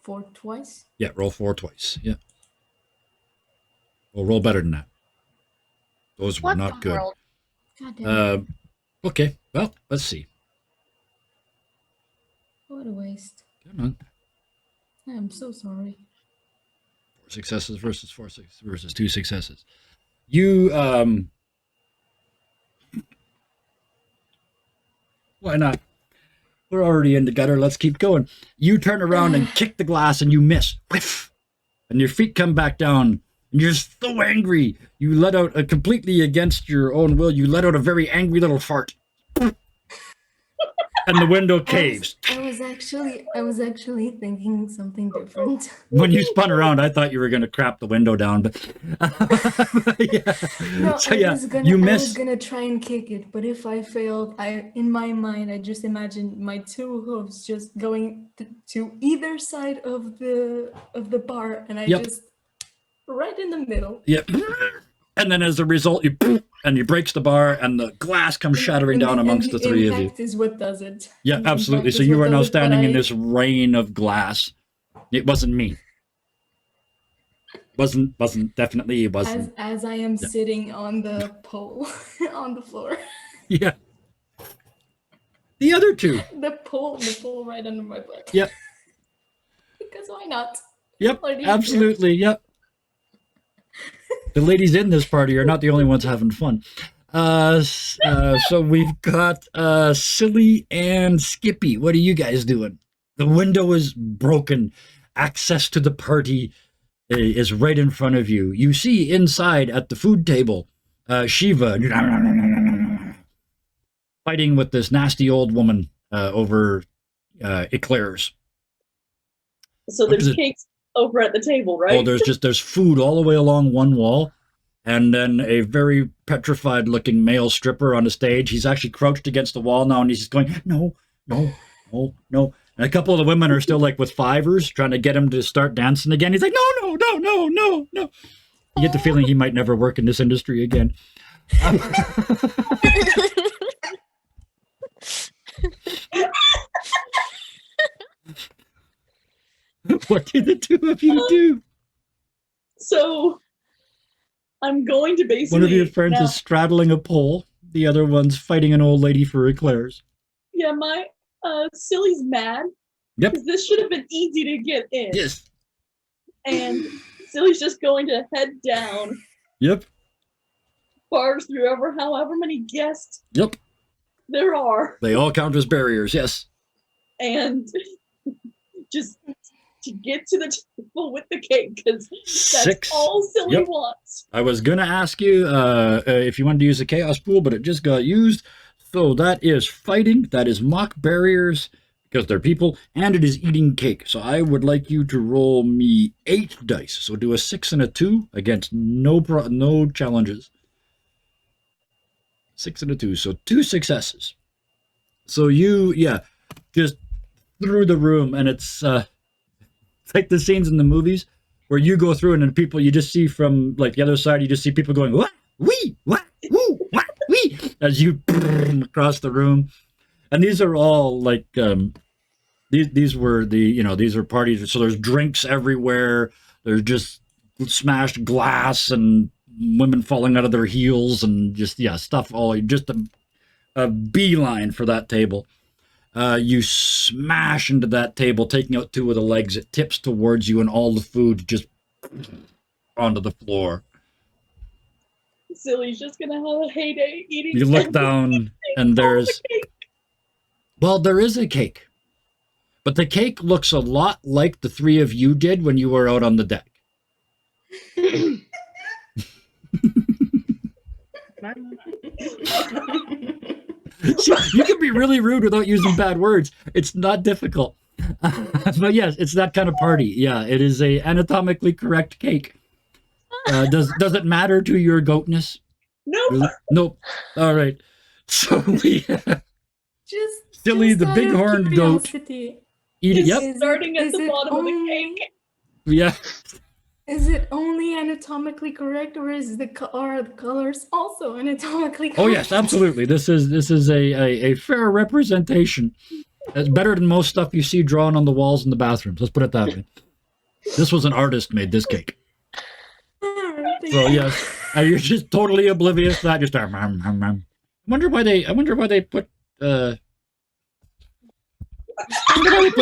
4 twice. Yeah, roll 4 twice. Yeah. Well, roll better than that. Those were not good. Goddamn. Okay. Well, let's see. What a waste. Come on. I'm so sorry. 4 successes versus 2 successes. You why not? We're already in the gutter. Let's keep going. You turn around and kick the glass and you miss. Whiff! And your feet come back down. And you're so angry. You let out completely against your own will. You let out a very angry little fart. And the window caves. I was actually thinking something different. When you spun around, I thought you were going to crap the window down, but yeah. No, so yeah, I was gonna try and kick it, but if I failed, in my mind I just imagined my 2 hooves just going to either side of the bar, and I just right in the middle. Yep. And then as a result, you breaks the bar, and the glass comes shattering down amongst the 3 of you. Impact is what does it. Yeah, absolutely. So you are now standing in this rain of glass. It wasn't me. Definitely wasn't. As I am sitting on the pole on the floor. Yeah. The other two. The pole right under my butt. Yep. Because why not? Yep. Absolutely. Yep. The ladies in this party are not the only ones having fun. So we've got Silly and Skippy. What are you guys doing? The window is broken. Access to the party is right in front of you. You see inside at the food table, Shiva fighting with this nasty old woman over eclairs. So there's cakes over at the table, right? Oh, there's food all the way along one wall, and then a very petrified looking male stripper on the stage. He's actually crouched against the wall now, and he's just going, no. And a couple of the women are still like with fivers trying to get him to start dancing again. He's like, no. You get the feeling he might never work in this industry again. What do the two of you do? So I'm going to basically... One of your friends is straddling a pole. The other one's fighting an old lady for eclairs. Yeah, my Silly's mad. Yep. Because this should have been easy to get in. Yes. And Silly's just going to head down. Yep. Bars through however many guests Yep. there are. They all count as barriers, yes. And just to get to the table with the cake, because that's all Silly wants. I was going to ask you if you wanted to use a chaos pool, but it just got used. So that is fighting, that is mock barriers, because they're people, and it is eating cake. So I would like you to roll me 8 dice. So do a 6 and a 2 against no challenges. 6 and a 2, so 2 successes. So you, just through the room, and it's like the scenes in the movies where you go through and then people you just see from like the other side, you just see people going, what? Wee! What? Woo! What? Wee! As you across the room. And these are all like, these were these are parties. So there's drinks everywhere. There's just smashed glass and women falling out of their heels and just, stuff all, just a beeline for that table. You smash into that table, taking out 2 of the legs. It tips towards you and all the food just onto the floor. Silly's just going to have a heyday eating. You look down and there's... Well, there is a cake. But the cake looks a lot like the 3 of you did when you were out on the deck. You can be really rude without using bad words. It's not difficult. But yes, it's that kind of party. Yeah, it is a anatomically correct cake. Does it matter to your goatness? Nope. Really? Nope. All right. So we Silly, the big-horned goat. Eat it. Yep. Starting at the bottom of the cake. Yeah. Is it only anatomically correct, or are the colors also anatomically correct? Oh yes, absolutely. This is a fair representation. It's better than most stuff you see drawn on the walls in the bathrooms. Let's put it that way. This was an artist made this cake. So yes, you're just totally oblivious to that. Just I wonder why they put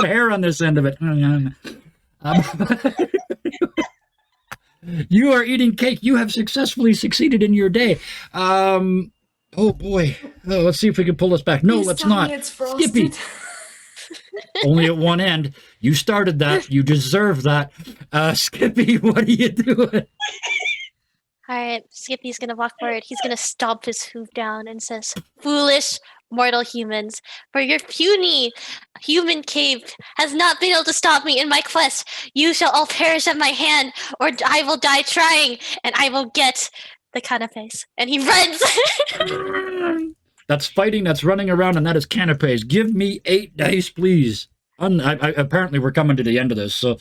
hair on this end of it. You are eating cake. You have successfully succeeded in your day. Oh boy. Oh, let's see if we can pull this back. No, let's not. Skippy. Only at one end. You started that. You deserve that. Skippy, what are you doing? Alright, Skippy's gonna walk forward. He's gonna stomp his hoof down and says, "Foolish mortal humans, for your puny human cave has not been able to stop me in my quest. You shall all perish at my hand, or I will die trying, and I will get the canapes." And he runs. That's fighting, that's running around, and that is canapes. Give me 8 dice, please. Apparently, we're coming to the end of this, so...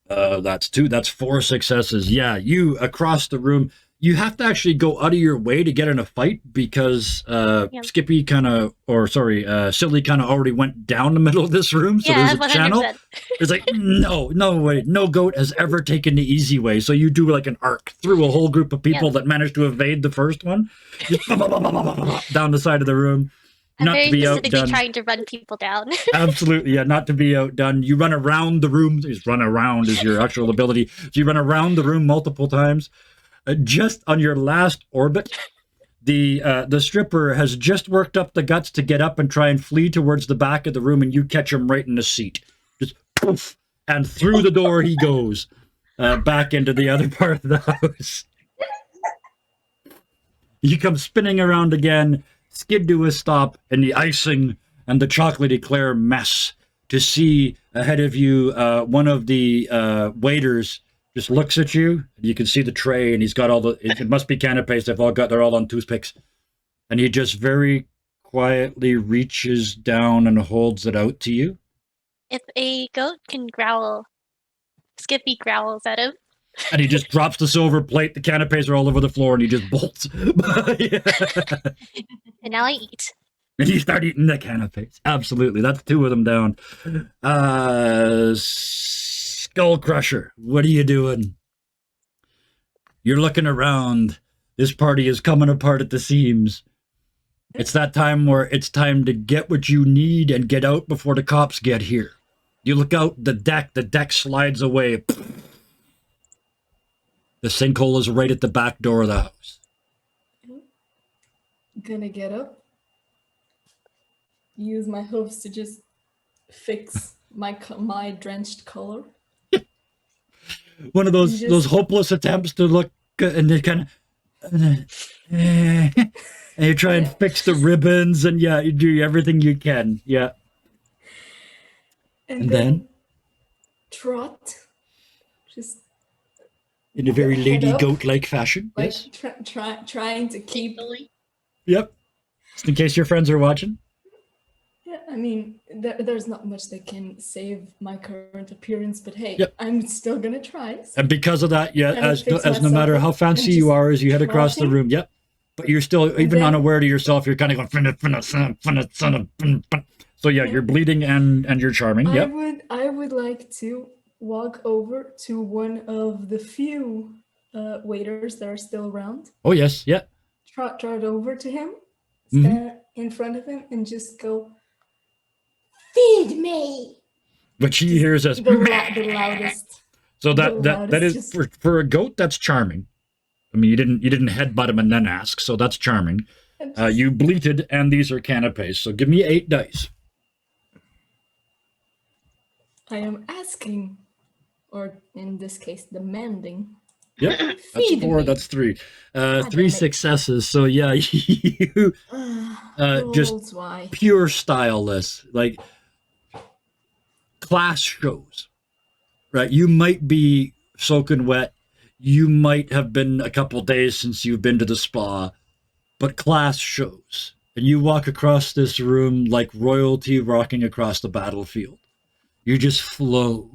that's 2, that's 4 successes. Yeah, you, across the room, You have to actually go out of your way to get in a fight because Silly kind of already went down the middle of this room. So there's a 100%. channel. It's like, no way. No goat has ever taken the easy way. So you do like an arc through a whole group of people that managed to evade the first one. Just down the side of the room. I'm not very to be specifically outdone. trying to run people down. Absolutely, yeah, not to be outdone. You run around the room. Run around is your actual ability. So you run around the room multiple times. Just on your last orbit, the stripper has just worked up the guts to get up and try and flee towards the back of the room, and you catch him right in the seat. Just poof, and through the door he goes, back into the other part of the house. You come spinning around again, skid to a stop in the icing and the chocolate eclair mess to see ahead of you one of the waiters just looks at you. You can see the tray, and he's got all it must be canapes. They're all on toothpicks. And he just very quietly reaches down and holds it out to you. If a goat can growl, Skippy growls at him. And he just drops the silver plate. The canapes are all over the floor, and he just bolts. And now I eat. And you start eating the canapes. Absolutely. That's 2 of them down. Skull Crusher, what are you doing? You're looking around. This party is coming apart at the seams. It's that time where it's time to get what you need and get out before the cops get here. You look out the deck slides away. The sinkhole is right at the back door of the house. Gonna get up. Use my hooves to just fix my drenched color. One of those hopeless attempts to look, and they kind of, and you try and fix the ribbons, and you do everything you can, And then trot, just in a very lady goat-like fashion, like yes. Trying to keep. Yep. Just in case your friends are watching. Yeah, I mean, there's not much that can save my current appearance, but hey, Yep. I'm still gonna try. So. And because of that, as no myself matter how fancy you are, as you head across the trotting. room, yep. But you're still, even unaware to yourself, you're kind of going, so you're bleeding and you're charming, yep. I would like to walk over to one of the few waiters that are still around. Oh, yes, yeah. Trot over to him, stand in front of him, and just go, "Feed me!" But she hears us. The loudest. So that is for a goat. That's charming. I mean, you didn't headbutt him and then ask, so that's charming. You bleated, and these are canapes. So give me 8 dice. I am asking, or in this case, demanding. Yep, that's 4. Me. That's 3. 3 successes. So yeah, you just pure styleless, like class shows, right? You might be soaking wet. You might have been a couple days since you've been to the spa, but class shows. And you walk across this room like royalty walking across the battlefield. You just flow.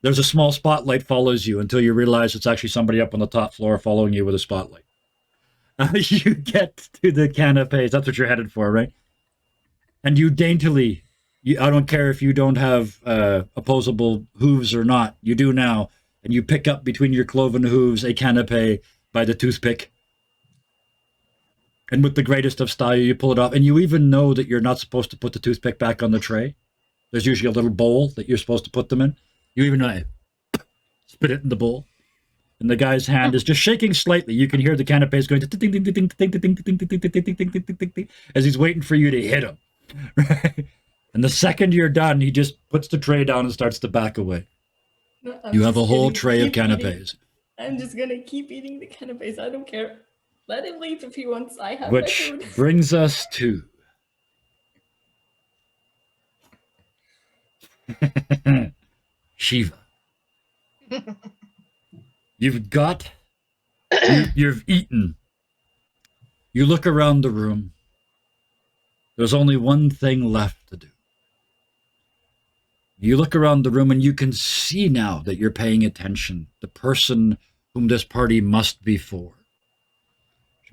There's a small spotlight follows you until you realize it's actually somebody up on the top floor following you with a spotlight. You get to the canapes. That's what you're headed for, right? And you daintily, I don't care if you don't have opposable hooves or not. You do now. And you pick up between your cloven hooves a canape by the toothpick. And with the greatest of style, you pull it off. And you even know that you're not supposed to put the toothpick back on the tray. There's usually a little bowl that you're supposed to put them in. You even know, spit it in the bowl. And the guy's hand is just shaking slightly. You can hear the canapes going as he's waiting for you to hit him. Right? And the second you're done, he just puts the tray down and starts to back away. No, you have a whole tray of canapes. I'm just gonna keep eating the canapes. I don't care. Let him leave if he wants. I have Which my food. brings us to Shiva. You've eaten. You look around the room. There's only one thing left to do. You look around the room and you can see now that you're paying attention. The person whom this party must be for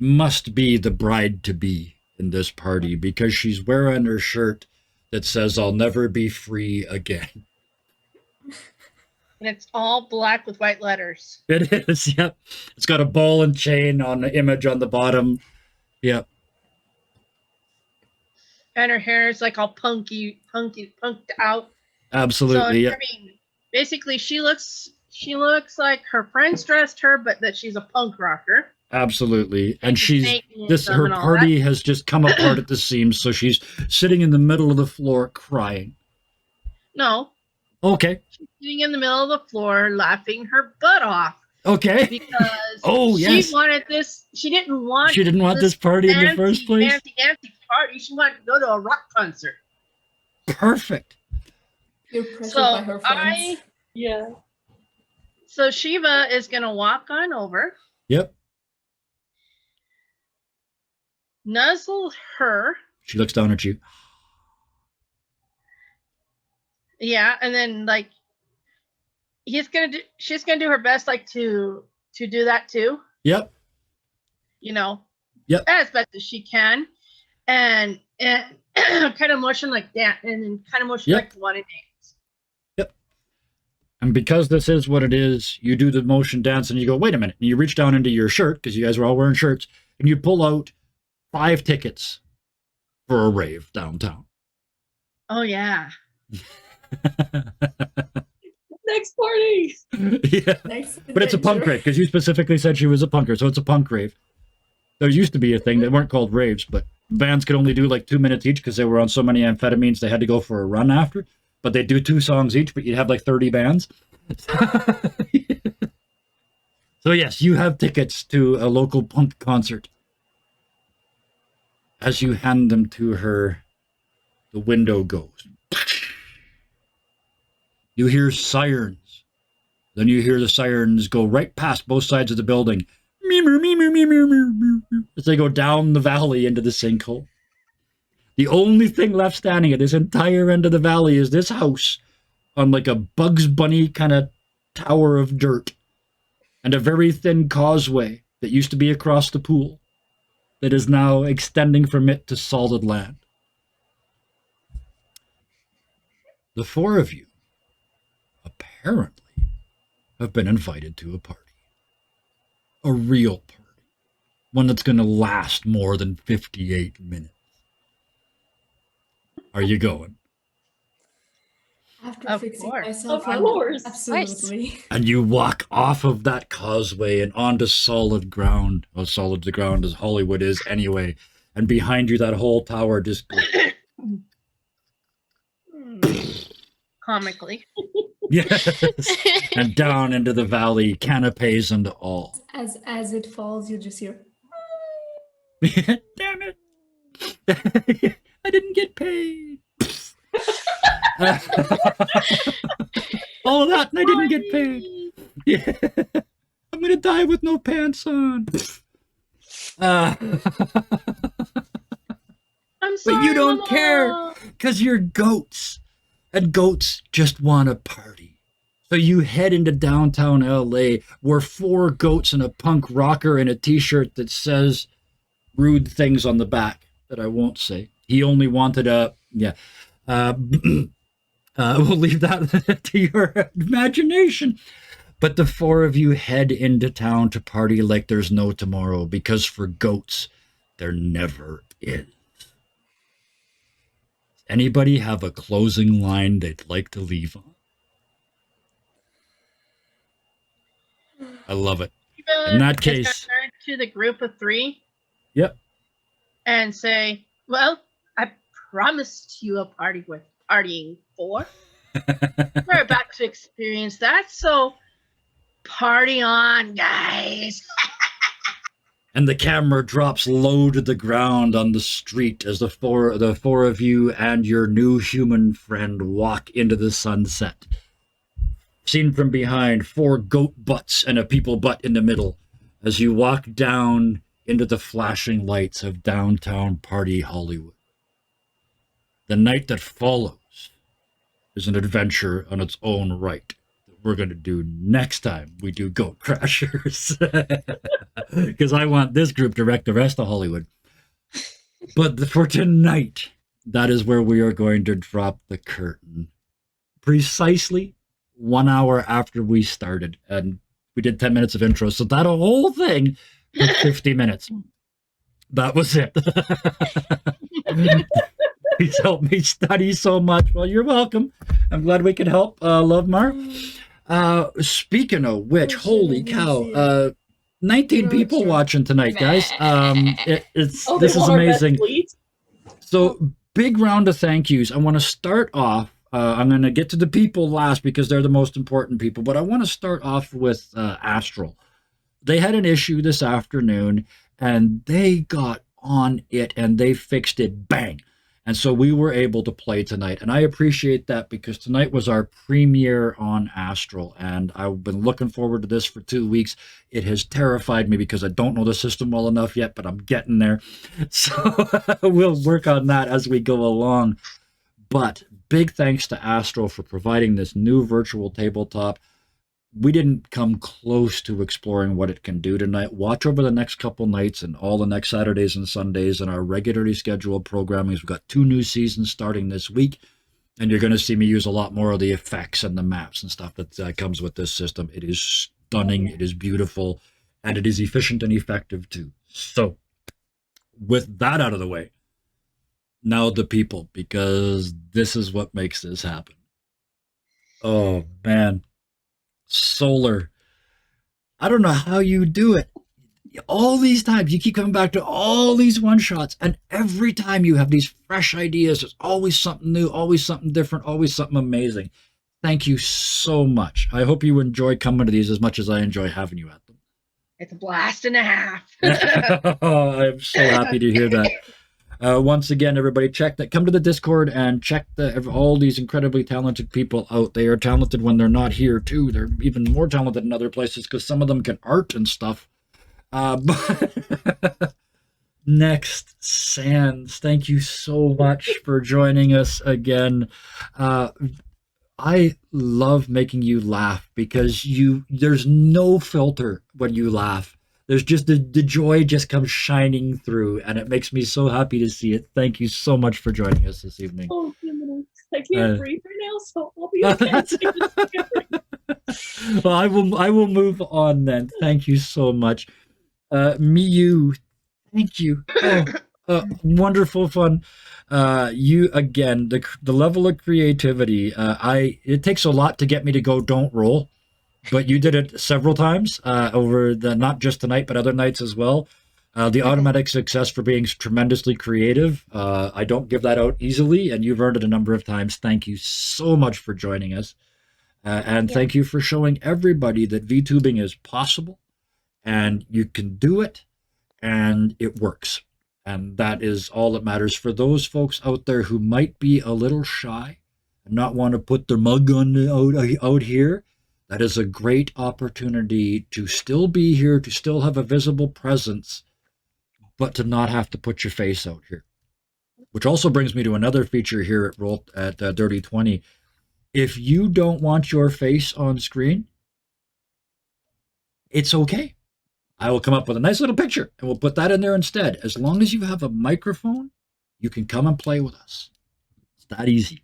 must be the bride-to-be in this party because she's wearing her shirt that says, "I'll never be free again." And it's all black with white letters. It is, yep. It's got a ball and chain on the image on the bottom. Yep. And her hair is like all punked out. Absolutely, So, yep. I mean, basically, she looks like her friends dressed her, but that she's a punk rocker. Absolutely. And Satanism her and all party that. has just come apart at the seams, so she's sitting in the middle of the floor crying. No, Okay. she's sitting in the middle of the floor laughing her butt off Okay. because she wanted this. She didn't want this party in the first place. Fancy party. She wanted to go to a rock concert. Perfect. You're pressured So by her friends. Yeah. So Shiva is gonna walk on over, Yep. nuzzle her. She looks down at you. Yeah, and then like she's gonna do her best like to do that too. Yep. You know. Yep. As best as she can, and kind of motion like that, and then kind of motion Yep. like one and dance. Yep. And because this is what it is, you do the motion dance and you go, wait a minute. And you reach down into your shirt, because you guys were all wearing shirts, and you pull out 5 tickets for a rave downtown. Oh yeah. Next party. Yeah. Nice But it's a punk adventure. rave, because you specifically said she was a punker, so it's a punk rave. There used to be a thing that weren't called raves, but bands could only do like 2 minutes each because they were on so many amphetamines they had to go for a run after. But they'd do 2 songs each, but you'd have like 30 bands. So yes, you have tickets to a local punk concert. As you hand them to her, the window goes. You hear sirens. Then you hear the sirens go right past both sides of the building. As they go down the valley into the sinkhole. The only thing left standing at this entire end of the valley is this house on like a Bugs Bunny kind of tower of dirt and a very thin causeway that used to be across the pool that is now extending from it to solid land. The 4 of you apparently have been invited to a party. A real party. One that's going to last more than 58 minutes. Are you going? After Of fixing course. myself Of up, course. absolutely. And you walk off of that causeway and onto solid ground. Well, solid the ground as Hollywood is anyway. And behind you, that whole tower just goes. Comically. Yes. And down into the valley, canapes and all. As it falls, you just hear. Damn it. I didn't get paid. All of that and I didn't get paid. Yeah. I'm gonna die with no pants on. I'm sorry. But you don't Mama. care because you're goats. And goats just want to party. So you head into downtown LA where 4 goats and a punk rocker in a t-shirt that says rude things on the back that I won't say. He only wanted a, yeah. We'll leave that to your imagination. But the 4 of you head into town to party like there's no tomorrow because for goats, there never is. Anybody have a closing line they'd like to leave on? I love it. In that case, is gonna turn to the group of 3. Yep. And say, "Well, I promised you a party with partying 4. We're about to experience that, so party on, guys." And the camera drops low to the ground on the street as the four of you and your new human friend walk into the sunset. Seen from behind, 4 goat butts and a people butt in the middle as you walk down into the flashing lights of downtown party Hollywood. The night that follows is an adventure on its own right that we're going to do next time we do Goat Crashers. Because I want this group to wreck the rest of Hollywood. But for tonight, that is where we are going to drop the curtain. Precisely 1 hour after we started. And we did 10 minutes of intro. So that whole thing took 50 minutes. That was it. He's helped me study so much. Well, you're welcome. I'm glad we could help, Love Mar. Speaking of which, holy cow, 19 people watching tonight, guys. This is amazing. So big round of thank yous. I want to start off. I'm going to get to the people last because they're the most important people, but I want to start off with Astral. They had an issue this afternoon, and they got on it, and they fixed it. Bang. And so we were able to play tonight. And I appreciate that because tonight was our premiere on Astral. And I've been looking forward to this for 2 weeks. It has terrified me because I don't know the system well enough yet, but I'm getting there. So we'll work on that as we go along. But big thanks to Astral for providing this new virtual tabletop. We didn't come close to exploring what it can do tonight. Watch over the next couple nights and all the next Saturdays and Sundays in our regularly scheduled programming. We've got 2 new seasons starting this week, and you're going to see me use a lot more of the effects and the maps and stuff that comes with this system. It is stunning, it is beautiful, and it is efficient and effective too. So, with that out of the way, now the people, because this is what makes this happen. Oh, man. Solar. I don't know how you do it. All these times you keep coming back to all these one shots, and every time you have these fresh ideas. There's always something new, always something different, always something amazing. Thank you so much. I hope you enjoy coming to these as much as I enjoy having you at them. It's a blast and a half. Oh, I'm so happy to hear that. Once again, everybody, come to the Discord and check all these incredibly talented people out. They are talented when they're not here, too. They're even more talented in other places because some of them can art and stuff. Next, Sans, thank you so much for joining us again. I love making you laugh because there's no filter when you laugh. There's just the joy just comes shining through, and it makes me so happy to see it. Thank you so much for joining us this evening. Oh, I can't breathe right now, so I'll be okay. Well, I will move on then. Thank you so much. Miyu, thank you. Wonderful fun. You again, the level of creativity. It takes a lot to get me to go don't roll. But you did it several times over not just tonight, but other nights as well. The automatic success for being tremendously creative. I don't give that out easily, and you've earned it a number of times. Thank you so much for joining us. And thank you for showing everybody that VTubing is possible, and you can do it, and it works. And that is all that matters. For those folks out there who might be a little shy and not want to put their mug on out here, that is a great opportunity to still be here, to still have a visible presence, but to not have to put your face out here. Which also brings me to another feature here at Dirty 20. If you don't want your face on screen, it's okay. I will come up with a nice little picture, and we'll put that in there instead. As long as you have a microphone, you can come and play with us. It's that easy.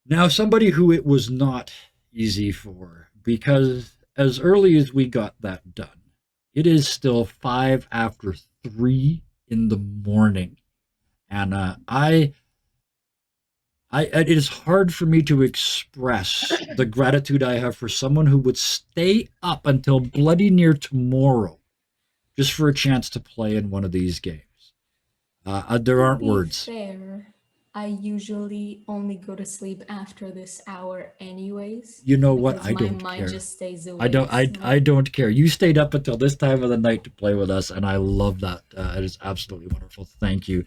Now, somebody who it was not easy for, because as early as we got that done, it is still 5 after 3 in the morning, and it is hard for me to express the gratitude I have for someone who would stay up until bloody near tomorrow just for a chance to play in one of these games. There aren't words. Fair. I usually only go to sleep after this hour anyways. You know what? I my don't mind care. Just stays awake. I don't care. You stayed up until this time of the night to play with us, and I love that. It is absolutely wonderful. Thank you.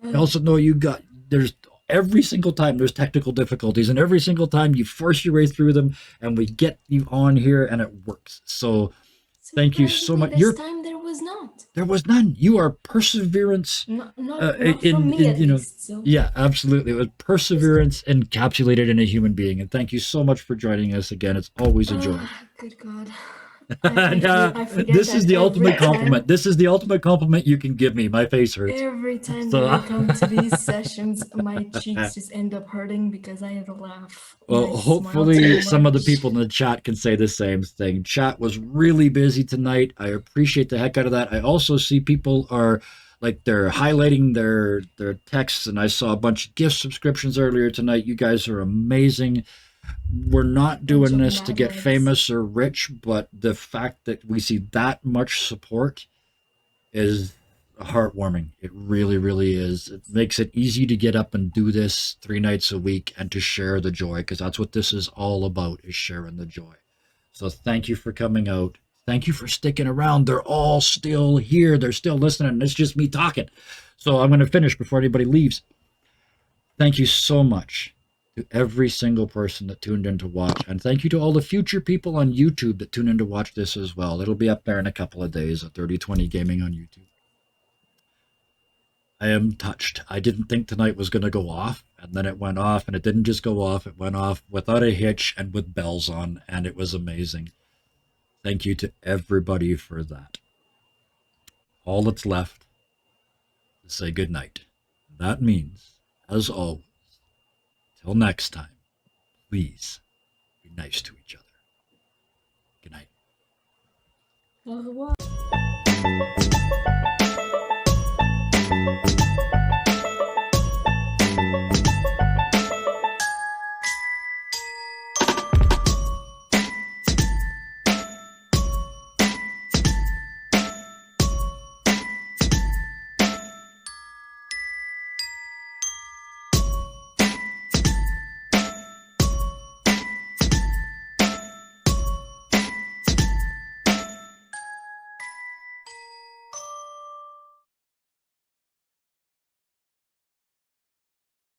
I also know there's every single time there's technical difficulties, and every single time you force your way through them, and we get you on here, and it works. So thank you so much. This time there was was not. There was none. You are perseverance. Not from me, at least. So. Yeah, absolutely. It was perseverance encapsulated in a human being. And thank you so much for joining us again. It's always a joy. Good God. I forget this is the ultimate compliment. This is the ultimate compliment you can give me. My face hurts. Every time that I come to these sessions, my cheeks just end up hurting because I had to laugh. Well, hopefully some of the people in the chat can say the same thing. Chat was really busy tonight. I appreciate the heck out of that. I also see people are like they're highlighting their texts, and I saw a bunch of gift subscriptions earlier tonight. You guys are amazing. We're not doing this to get famous or rich, but the fact that we see that much support is heartwarming. It really, really is. It makes it easy to get up and do this 3 nights a week and to share the joy, because that's what this is all about, is sharing the joy. So thank you for coming out. Thank you for sticking around. They're all still here. They're still listening. It's just me talking. So I'm going to finish before anybody leaves. Thank you so much to every single person that tuned in to watch. And thank you to all the future people on YouTube that tune in to watch this as well. It'll be up there in a couple of days at 3020 Gaming on YouTube. I am touched. I didn't think tonight was going to go off, and then it went off, and it didn't just go off. It went off without a hitch and with bells on, and it was amazing. Thank you to everybody for that. All that's left is say good night. That means, as always, till next time, please be nice to each other. Good night. Au revoir.